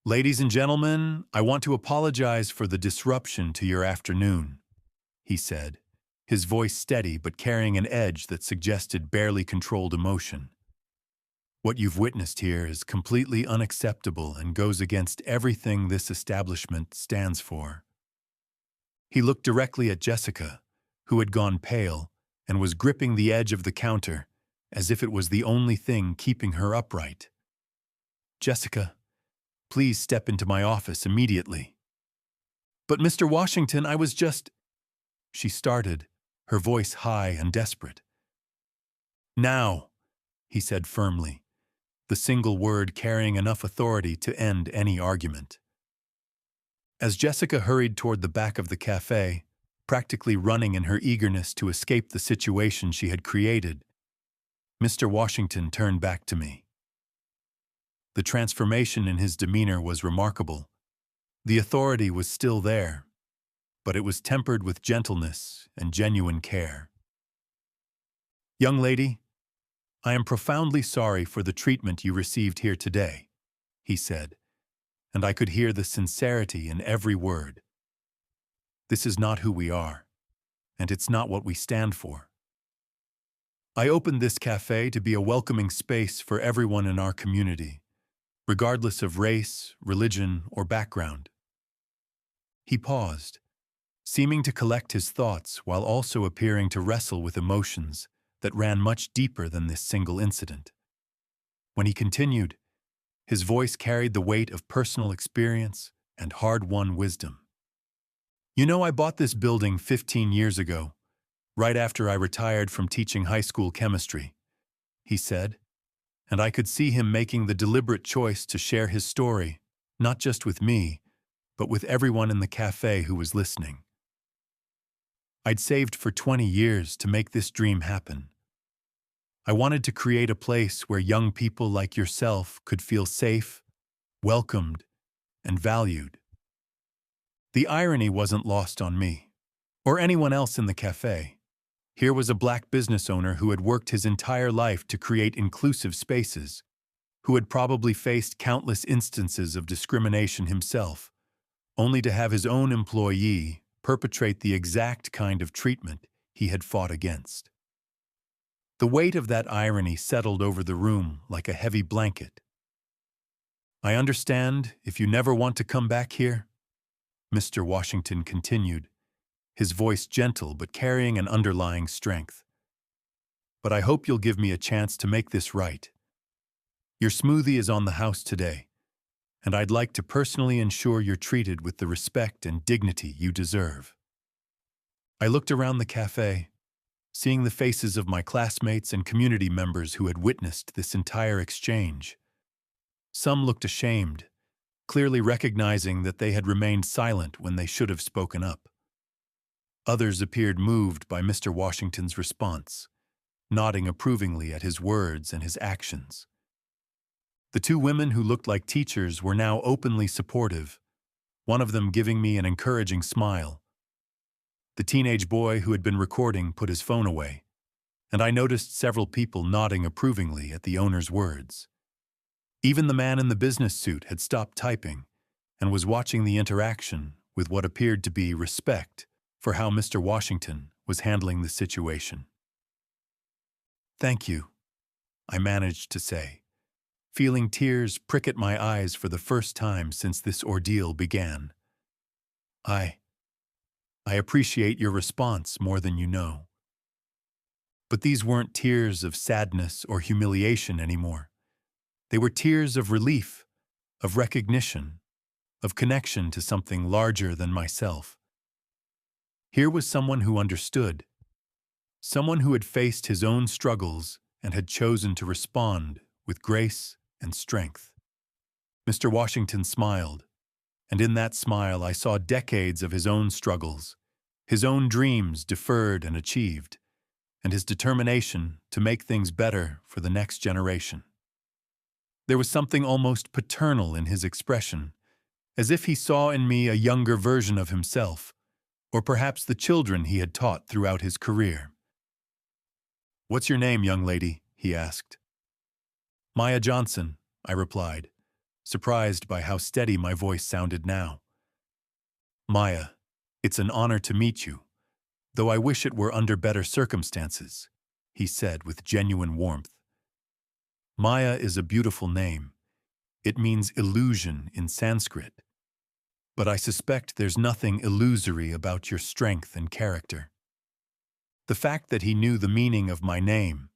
Speaker 1: "Ladies and gentlemen, I want to apologize for the disruption to your afternoon," he said, his voice steady but carrying an edge that suggested barely controlled emotion. "What you've witnessed here is completely unacceptable and goes against everything this establishment stands for." He looked directly at Jessica, who had gone pale and was gripping the edge of the counter as if it was the only thing keeping her upright. "Jessica, please step into my office immediately." "But Mr. Washington, I was just—" she started, her voice high and desperate. "Now," he said firmly, the single word carrying enough authority to end any argument. As Jessica hurried toward the back of the cafe, practically running in her eagerness to escape the situation she had created, Mr. Washington turned back to me. The transformation in his demeanor was remarkable. The authority was still there, but it was tempered with gentleness and genuine care. "Young lady, I am profoundly sorry for the treatment you received here today," he said, and I could hear the sincerity in every word. "This is not who we are, and it's not what we stand for. I opened this cafe to be a welcoming space for everyone in our community, regardless of race, religion, or background." He paused, seeming to collect his thoughts while also appearing to wrestle with emotions that ran much deeper than this single incident. When he continued, his voice carried the weight of personal experience and hard-won wisdom. "You know, I bought this building 15 years ago, right after I retired from teaching high school chemistry," he said, and I could see him making the deliberate choice to share his story, not just with me, but with everyone in the cafe who was listening. "I'd saved for 20 years to make this dream happen. I wanted to create a place where young people like yourself could feel safe, welcomed, and valued." The irony wasn't lost on me, or anyone else in the cafe. Here was a black business owner who had worked his entire life to create inclusive spaces, who had probably faced countless instances of discrimination himself, only to have his own employee perpetrate the exact kind of treatment he had fought against. The weight of that irony settled over the room like a heavy blanket. "I understand if you never want to come back here," Mr. Washington continued, his voice gentle but carrying an underlying strength. "But I hope you'll give me a chance to make this right. Your smoothie is on the house today, and I'd like to personally ensure you're treated with the respect and dignity you deserve. I looked around the cafe, seeing the faces of my classmates and community members who had witnessed this entire exchange. Some looked ashamed, clearly recognizing that they had remained silent when they should have spoken up. Others appeared moved by Mr. Washington's response, nodding approvingly at his words and his actions. The two women who looked like teachers were now openly supportive, one of them giving me an encouraging smile. The teenage boy who had been recording put his phone away, and I noticed several people nodding approvingly at the owner's words. Even the man in the business suit had stopped typing and was watching the interaction with what appeared to be respect for how Mr. Washington was handling the situation. "Thank you," I managed to say, feeling tears prick at my eyes for the first time since this ordeal began. I appreciate your response more than you know." But these weren't tears of sadness or humiliation anymore. They were tears of relief, of recognition, of connection to something larger than myself. Here was someone who understood, someone who had faced his own struggles and had chosen to respond with grace and strength. Mr. Washington smiled, and in that smile I saw decades of his own struggles, his own dreams deferred and achieved, and his determination to make things better for the next generation. There was something almost paternal in his expression, as if he saw in me a younger version of himself, or perhaps the children he had taught throughout his career. "What's your name, young lady?" he asked. "Maya Johnson," I replied, surprised by how steady my voice sounded now. "Maya, it's an honor to meet you, though I wish it were under better circumstances," he said with genuine warmth. Maya is a beautiful name. It means illusion in Sanskrit. But I suspect there's nothing illusory about your strength and character. The fact that he knew the meaning of my name,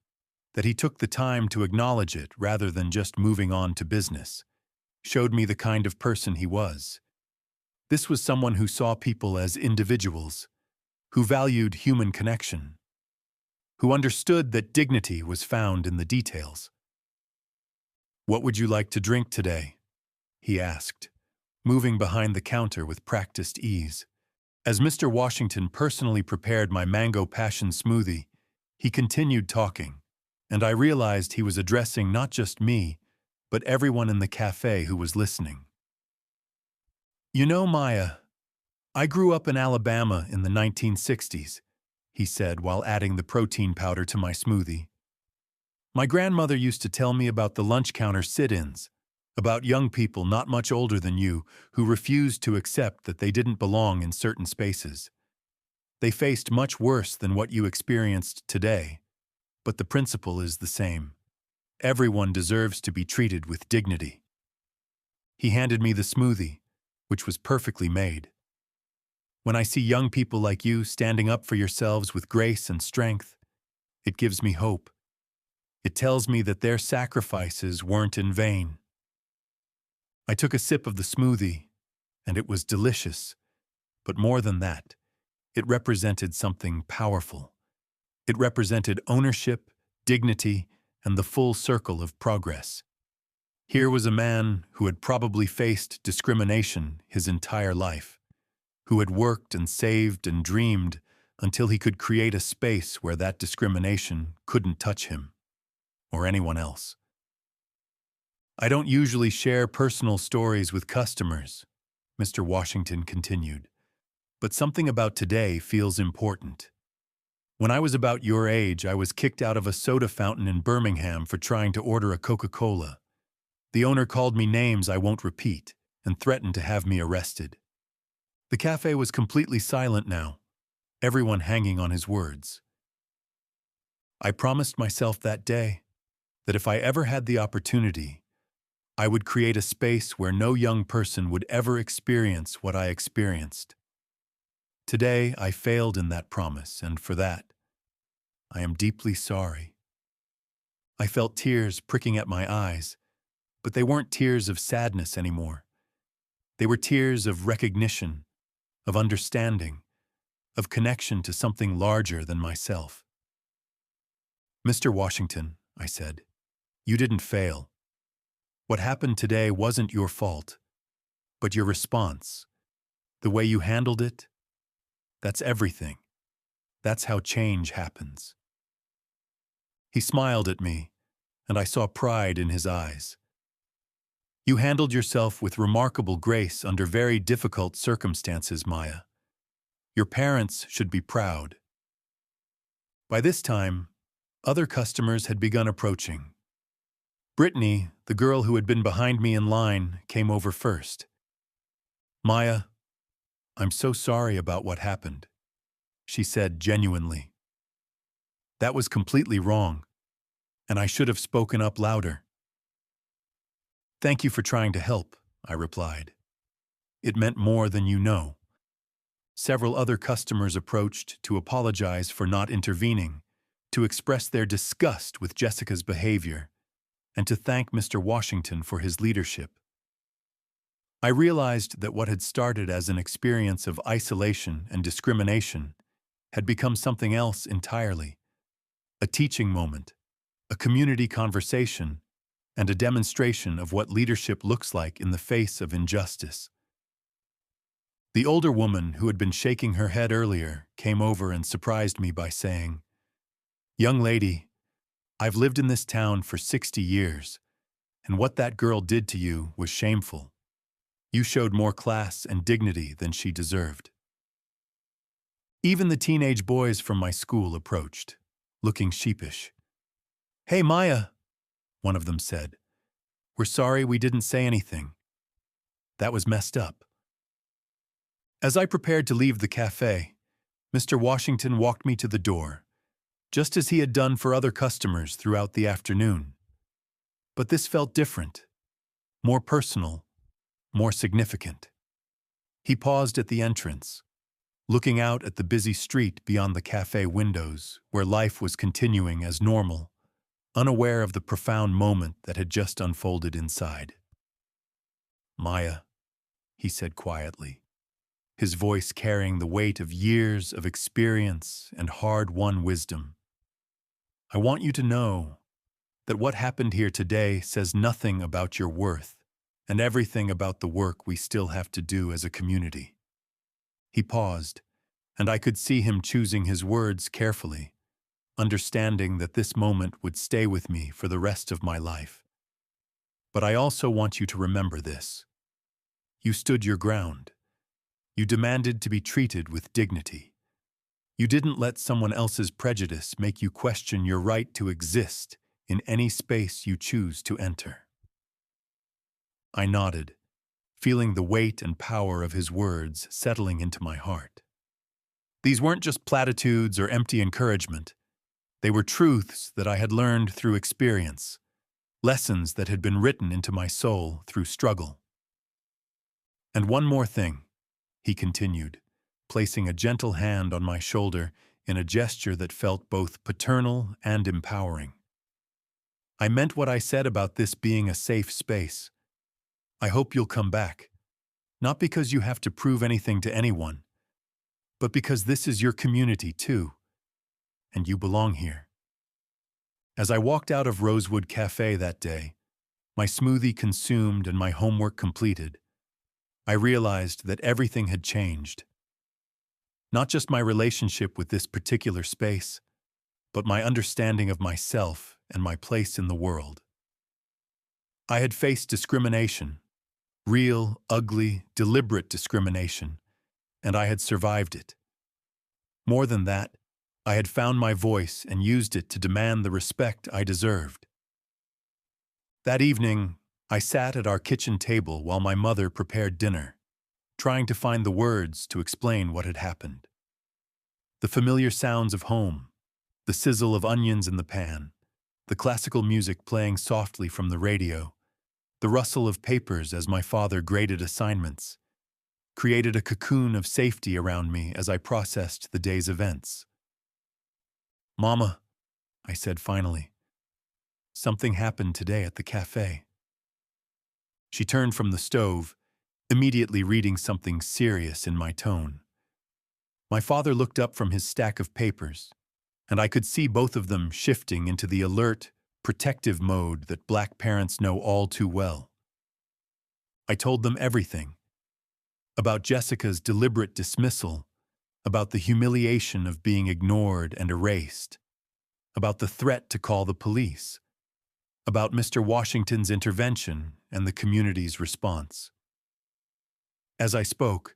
Speaker 1: that he took the time to acknowledge it rather than just moving on to business, showed me the kind of person he was. This was someone who saw people as individuals, who valued human connection, who understood that dignity was found in the details. "What would you like to drink today?" he asked, moving behind the counter with practiced ease. As Mr. Washington personally prepared my mango passion smoothie, he continued talking, and I realized he was addressing not just me, but everyone in the cafe who was listening. "You know, Maya, I grew up in Alabama in the 1960s, he said while adding the protein powder to my smoothie. "My grandmother used to tell me about the lunch counter sit-ins, about young people not much older than you who refused to accept that they didn't belong in certain spaces. They faced much worse than what you experienced today, but the principle is the same. Everyone deserves to be treated with dignity." He handed me the smoothie, which was perfectly made. "When I see young people like you standing up for yourselves with grace and strength, it gives me hope. It tells me that their sacrifices weren't in vain." I took a sip of the smoothie, and it was delicious. But more than that, it represented something powerful. It represented ownership, dignity, and the full circle of progress. Here was a man who had probably faced discrimination his entire life, who had worked and saved and dreamed until he could create a space where that discrimination couldn't touch him or anyone else. "I don't usually share personal stories with customers," Mr. Washington continued, "but something about today feels important. When I was about your age, I was kicked out of a soda fountain in Birmingham for trying to order a Coca-Cola. The owner called me names I won't repeat and threatened to have me arrested." The cafe was completely silent now, everyone hanging on his words. I promised myself that day that if I ever had the opportunity, I would create a space where no young person would ever experience what I experienced. Today, I failed in that promise, and for that, I am deeply sorry. I felt tears pricking at my eyes But they weren't tears of sadness anymore. They were tears of recognition, of understanding, of connection to something larger than myself. "Mr. Washington," I said, "you didn't fail. What happened today wasn't your fault, but your response, the way you handled it, that's everything. That's how change happens." He smiled at me, and I saw pride in his eyes. "You handled yourself with remarkable grace under very difficult circumstances, Maya. Your parents should be proud." By this time, other customers had begun approaching. Brittany, the girl who had been behind me in line, came over first. "Maya, I'm so sorry about what happened," she said genuinely. "That was completely wrong, and I should have spoken up louder." "Thank you for trying to help," I replied. "It meant more than you know." Several other customers approached to apologize for not intervening, to express their disgust with Jessica's behavior, and to thank Mr. Washington for his leadership. I realized that what had started as an experience of isolation and discrimination had become something else entirely: a teaching moment, a community conversation, and a demonstration of what leadership looks like in the face of injustice. The older woman who had been shaking her head earlier came over and surprised me by saying, "Young lady, I've lived in this town for 60 years, and what that girl did to you was shameful. You showed more class and dignity than she deserved." Even the teenage boys from my school approached, looking sheepish. "Hey, Maya," one of them said. "We're sorry we didn't say anything. That was messed up." As I prepared to leave the cafe, Mr. Washington walked me to the door, just as he had done for other customers throughout the afternoon. But this felt different, more personal, more significant. He paused at the entrance, looking out at the busy street beyond the cafe windows, where life was continuing as normal, unaware of the profound moment that had just unfolded inside. "Maya," he said quietly, his voice carrying the weight of years of experience and hard-won wisdom, "I want you to know that what happened here today says nothing about your worth and everything about the work we still have to do as a community." He paused, and I could see him choosing his words carefully, understanding that this moment would stay with me for the rest of my life. "But I also want you to remember this. You stood your ground. You demanded to be treated with dignity. You didn't let someone else's prejudice make you question your right to exist in any space you choose to enter." I nodded, feeling the weight and power of his words settling into my heart. These weren't just platitudes or empty encouragement. They were truths that I had learned through experience, lessons that had been written into my soul through struggle. "And one more thing," he continued, placing a gentle hand on my shoulder in a gesture that felt both paternal and empowering. "I meant what I said about this being a safe space. I hope you'll come back, not because you have to prove anything to anyone, but because this is your community too, and you belong here." As I walked out of Rosewood Cafe that day, my smoothie consumed and my homework completed, I realized that everything had changed. Not just my relationship with this particular space, but my understanding of myself and my place in the world. I had faced discrimination, real, ugly, deliberate discrimination, and I had survived it. More than that, I had found my voice and used it to demand the respect I deserved. That evening, I sat at our kitchen table while my mother prepared dinner, trying to find the words to explain what had happened. The familiar sounds of home, the sizzle of onions in the pan, the classical music playing softly from the radio, the rustle of papers as my father graded assignments, created a cocoon of safety around me as I processed the day's events. "Mama," I said finally, "something happened today at the cafe." She turned from the stove, immediately reading something serious in my tone. My father looked up from his stack of papers, and I could see both of them shifting into the alert, protective mode that Black parents know all too well. I told them everything. About Jessica's deliberate dismissal, about the humiliation of being ignored and erased, about the threat to call the police, about Mr. Washington's intervention and the community's response. As I spoke,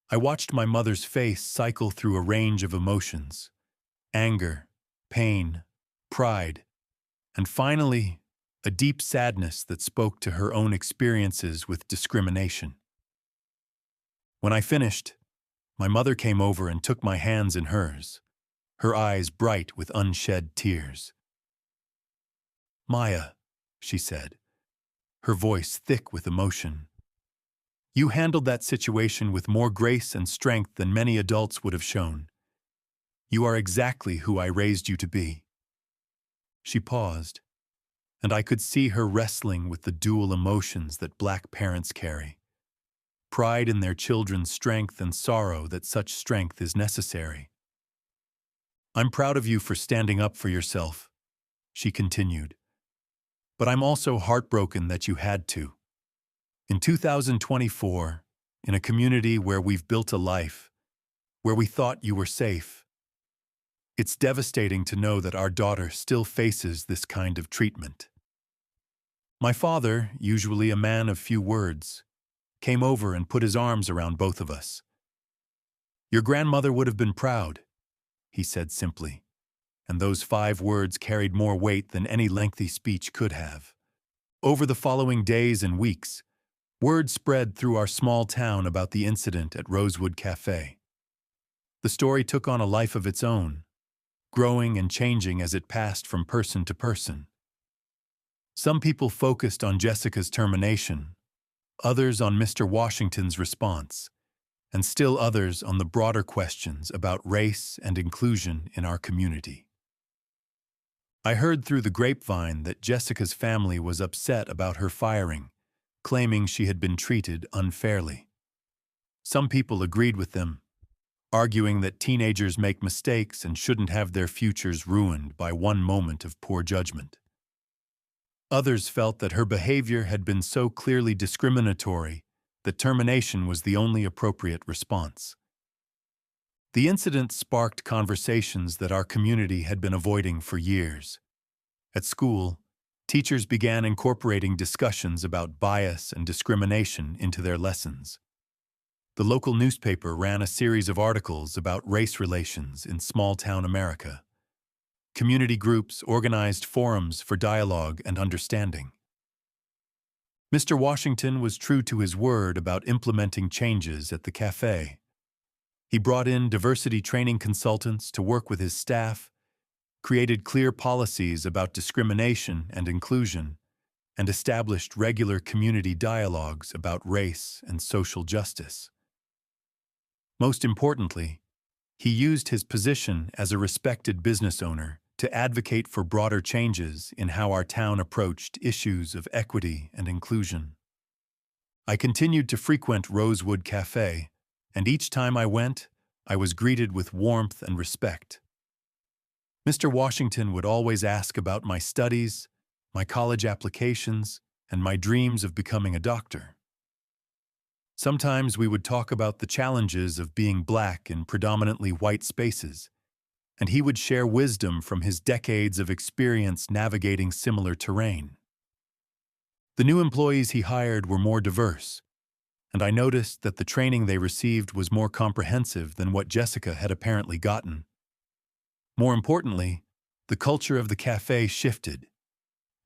Speaker 1: I watched my mother's face cycle through a range of emotions: anger, pain, pride, and finally, a deep sadness that spoke to her own experiences with discrimination. When I finished, my mother came over and took my hands in hers, her eyes bright with unshed tears. "Maya," she said, her voice thick with emotion, "you handled that situation with more grace and strength than many adults would have shown. You are exactly who I raised you to be." She paused, and I could see her wrestling with the dual emotions that Black parents carry: pride in their children's strength and sorrow that such strength is necessary. "I'm proud of you for standing up for yourself," she continued, "but I'm also heartbroken that you had to. In 2024, in a community where we've built a life, where we thought you were safe, it's devastating to know that our daughter still faces this kind of treatment." My father, usually a man of few words, came over and put his arms around both of us. "Your grandmother would have been proud," he said simply, and those 5 words carried more weight than any lengthy speech could have. Over the following days and weeks, word spread through our small town about the incident at Rosewood Cafe. The story took on a life of its own, growing and changing as it passed from person to person. Some people focused on Jessica's termination, others on Mr. Washington's response, and still others on the broader questions about race and inclusion in our community. I heard through the grapevine that Jessica's family was upset about her firing, claiming she had been treated unfairly. Some people agreed with them, arguing that teenagers make mistakes and shouldn't have their futures ruined by one moment of poor judgment. Others felt that her behavior had been so clearly discriminatory that termination was the only appropriate response. The incident sparked conversations that our community had been avoiding for years. At school, teachers began incorporating discussions about bias and discrimination into their lessons. The local newspaper ran a series of articles about race relations in small-town America. Community groups organized forums for dialogue and understanding. Mr. Washington was true to his word about implementing changes at the cafe. He brought in diversity training consultants to work with his staff, created clear policies about discrimination and inclusion, and established regular community dialogues about race and social justice. Most importantly, he used his position as a respected business owner to advocate for broader changes in how our town approached issues of equity and inclusion. I continued to frequent Rosewood Cafe, and each time I went, I was greeted with warmth and respect. Mr. Washington would always ask about my studies, my college applications, and my dreams of becoming a doctor. Sometimes we would talk about the challenges of being Black in predominantly white spaces, and he would share wisdom from his decades of experience navigating similar terrain. The new employees he hired were more diverse, and I noticed that the training they received was more comprehensive than what Jessica had apparently gotten. More importantly, the culture of the cafe shifted.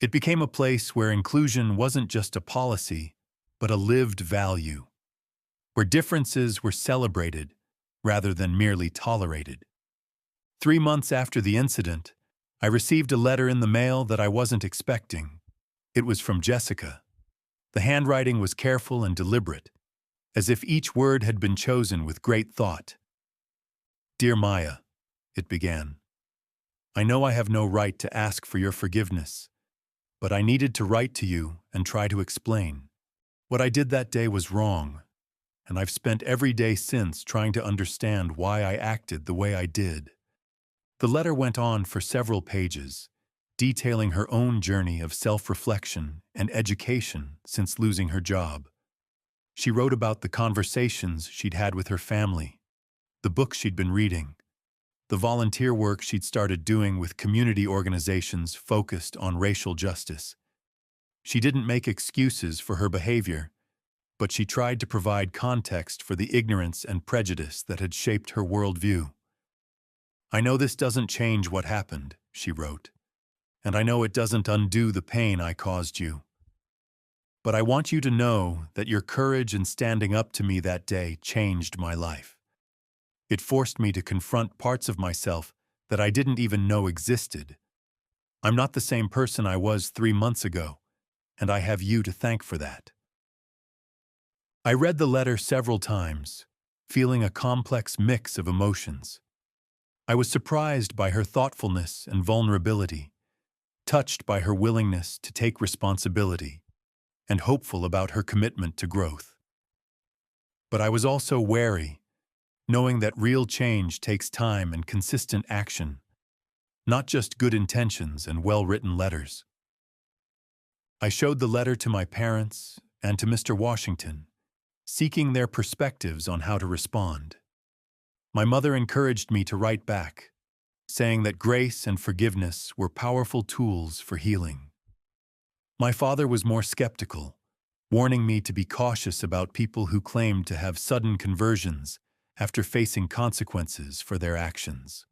Speaker 1: It became a place where inclusion wasn't just a policy, but a lived value, where differences were celebrated rather than merely tolerated. 3 months after the incident, I received a letter in the mail that I wasn't expecting. It was from Jessica. The handwriting was careful and deliberate, as if each word had been chosen with great thought. "Dear Maya," it began, "I know I have no right to ask for your forgiveness, but I needed to write to you and try to explain. What I did that day was wrong, and I've spent every day since trying to understand why I acted the way I did. The letter went on for several pages, detailing her own journey of self-reflection and education since losing her job. She wrote about the conversations she'd had with her family, the books she'd been reading, the volunteer work she'd started doing with community organizations focused on racial justice. She didn't make excuses for her behavior, but she tried to provide context for the ignorance and prejudice that had shaped her worldview. "I know this doesn't change what happened," she wrote, "and I know it doesn't undo the pain I caused you. But I want you to know that your courage in standing up to me that day changed my life. It forced me to confront parts of myself that I didn't even know existed. I'm not the same person I was 3 months ago, and I have you to thank for that." I read the letter several times, feeling a complex mix of emotions. I was surprised by her thoughtfulness and vulnerability, touched by her willingness to take responsibility, and hopeful about her commitment to growth. But I was also wary, knowing that real change takes time and consistent action, not just good intentions and well-written letters. I showed the letter to my parents and to Mr. Washington, seeking their perspectives on how to respond. My mother encouraged me to write back, saying that grace and forgiveness were powerful tools for healing. My father was more skeptical, warning me to be cautious about people who claimed to have sudden conversions after facing consequences for their actions.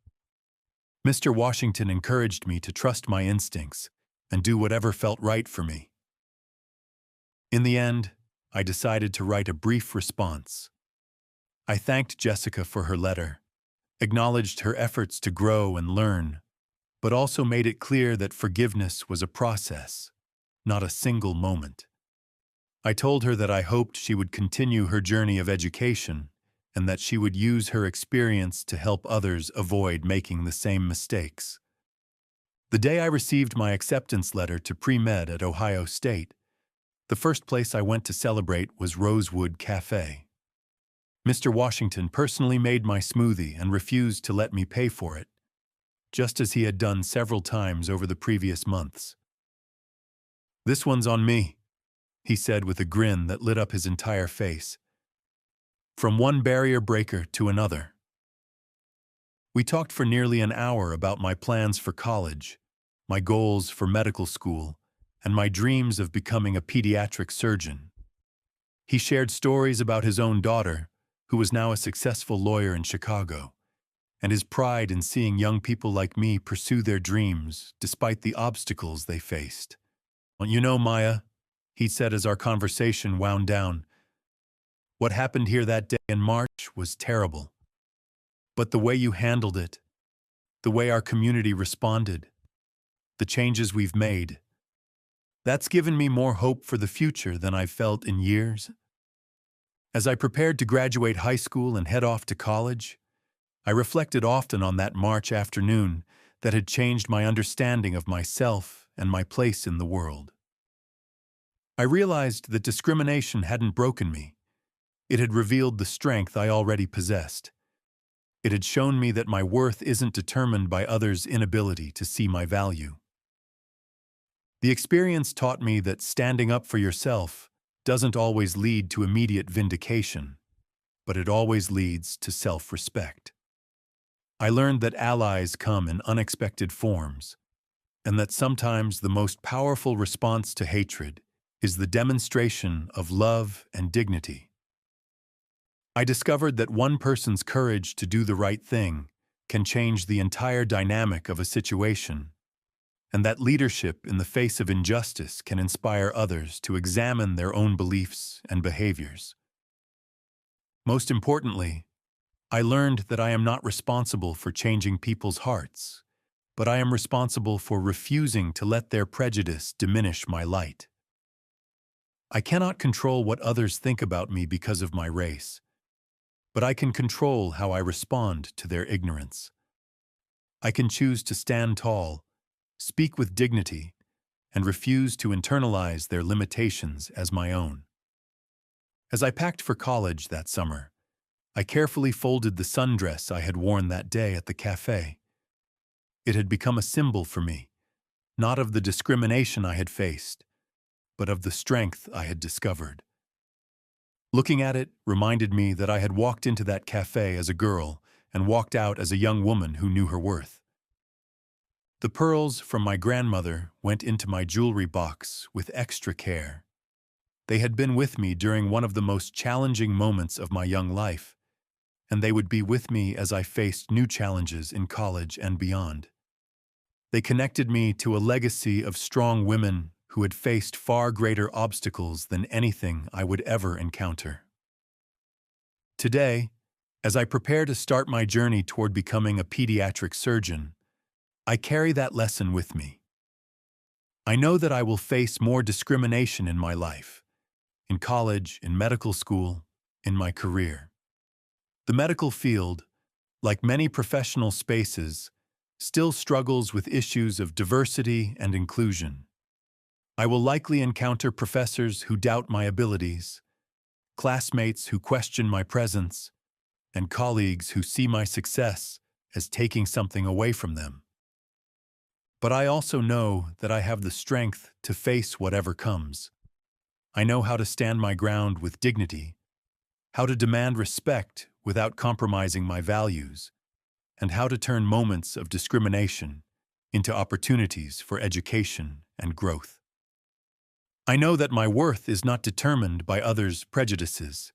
Speaker 1: Mr. Washington encouraged me to trust my instincts and do whatever felt right for me. In the end, I decided to write a brief response. I thanked Jessica for her letter, acknowledged her efforts to grow and learn, but also made it clear that forgiveness was a process, not a single moment. I told her that I hoped she would continue her journey of education and that she would use her experience to help others avoid making the same mistakes. The day I received my acceptance letter to pre-med at Ohio State, the first place I went to celebrate was Rosewood Cafe. Mr. Washington personally made my smoothie and refused to let me pay for it, just as he had done several times over the previous months. "This one's on me," he said with a grin that lit up his entire face. From one barrier breaker to another. We talked for nearly an hour about my plans for college, my goals for medical school, and my dreams of becoming a pediatric surgeon. He shared stories about his own daughter, who was now a successful lawyer in Chicago, and his pride in seeing young people like me pursue their dreams despite the obstacles they faced. "You know, Maya," he said as our conversation wound down, "what happened here that day in March was terrible. But the way you handled it, the way our community responded, the changes we've made, that's given me more hope for the future than I've felt in years." As I prepared to graduate high school and head off to college, I reflected often on that March afternoon that had changed my understanding of myself and my place in the world. I realized that discrimination hadn't broken me. It had revealed the strength I already possessed. It had shown me that my worth isn't determined by others' inability to see my value. The experience taught me that standing up for yourself doesn't always lead to immediate vindication, but it always leads to self-respect. I learned that allies come in unexpected forms, and that sometimes the most powerful response to hatred is the demonstration of love and dignity. I discovered that one person's courage to do the right thing can change the entire dynamic of a situation, and that leadership in the face of injustice can inspire others to examine their own beliefs and behaviors. Most importantly, I learned that I am not responsible for changing people's hearts, but I am responsible for refusing to let their prejudice diminish my light. I cannot control what others think about me because of my race, but I can control how I respond to their ignorance. I can choose to stand tall, speak with dignity, and refuse to internalize their limitations as my own. As I packed for college that summer, I carefully folded the sundress I had worn that day at the cafe. It had become a symbol for me, not of the discrimination I had faced, but of the strength I had discovered. Looking at it reminded me that I had walked into that cafe as a girl and walked out as a young woman who knew her worth. The pearls from my grandmother went into my jewelry box with extra care. They had been with me during one of the most challenging moments of my young life, and they would be with me as I faced new challenges in college and beyond. They connected me to a legacy of strong women who had faced far greater obstacles than anything I would ever encounter. Today, as I prepare to start my journey toward becoming a pediatric surgeon, I carry that lesson with me. I know that I will face more discrimination in my life, in college, in medical school, in my career. The medical field, like many professional spaces, still struggles with issues of diversity and inclusion. I will likely encounter professors who doubt my abilities, classmates who question my presence, and colleagues who see my success as taking something away from them. But I also know that I have the strength to face whatever comes. I know how to stand my ground with dignity, how to demand respect without compromising my values, and how to turn moments of discrimination into opportunities for education and growth. I know that my worth is not determined by others' prejudices,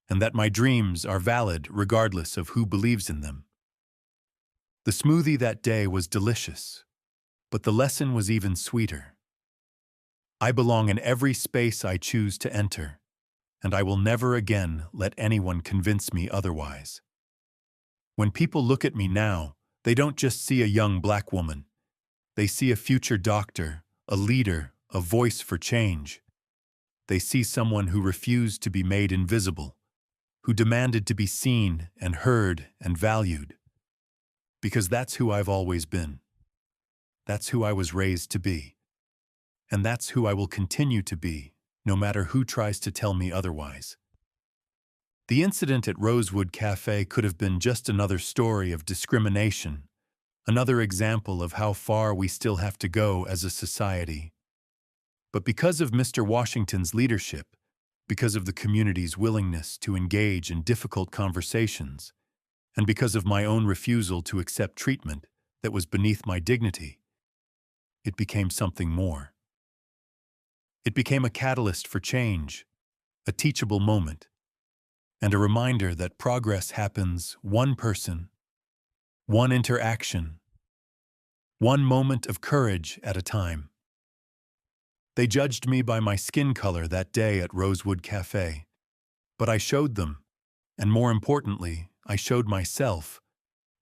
Speaker 1: and that my dreams are valid regardless of who believes in them. The smoothie that day was delicious, but the lesson was even sweeter. I belong in every space I choose to enter, and I will never again let anyone convince me otherwise. When people look at me now, they don't just see a young black woman. They see a future doctor, a leader, a voice for change. They see someone who refused to be made invisible, who demanded to be seen and heard and valued. Because that's who I've always been. That's who I was raised to be. And that's who I will continue to be, no matter who tries to tell me otherwise. The incident at Rosewood Cafe could have been just another story of discrimination, another example of how far we still have to go as a society. But because of Mr. Washington's leadership, because of the community's willingness to engage in difficult conversations, and because of my own refusal to accept treatment that was beneath my dignity, it became something more. It became a catalyst for change, a teachable moment, and a reminder that progress happens one person, one interaction, one moment of courage at a time. They judged me by my skin color that day at Rosewood Cafe, but I showed them, and more importantly, I showed myself,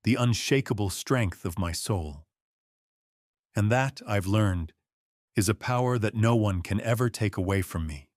Speaker 1: the unshakable strength of my soul. And that, I've learned, is a power that no one can ever take away from me.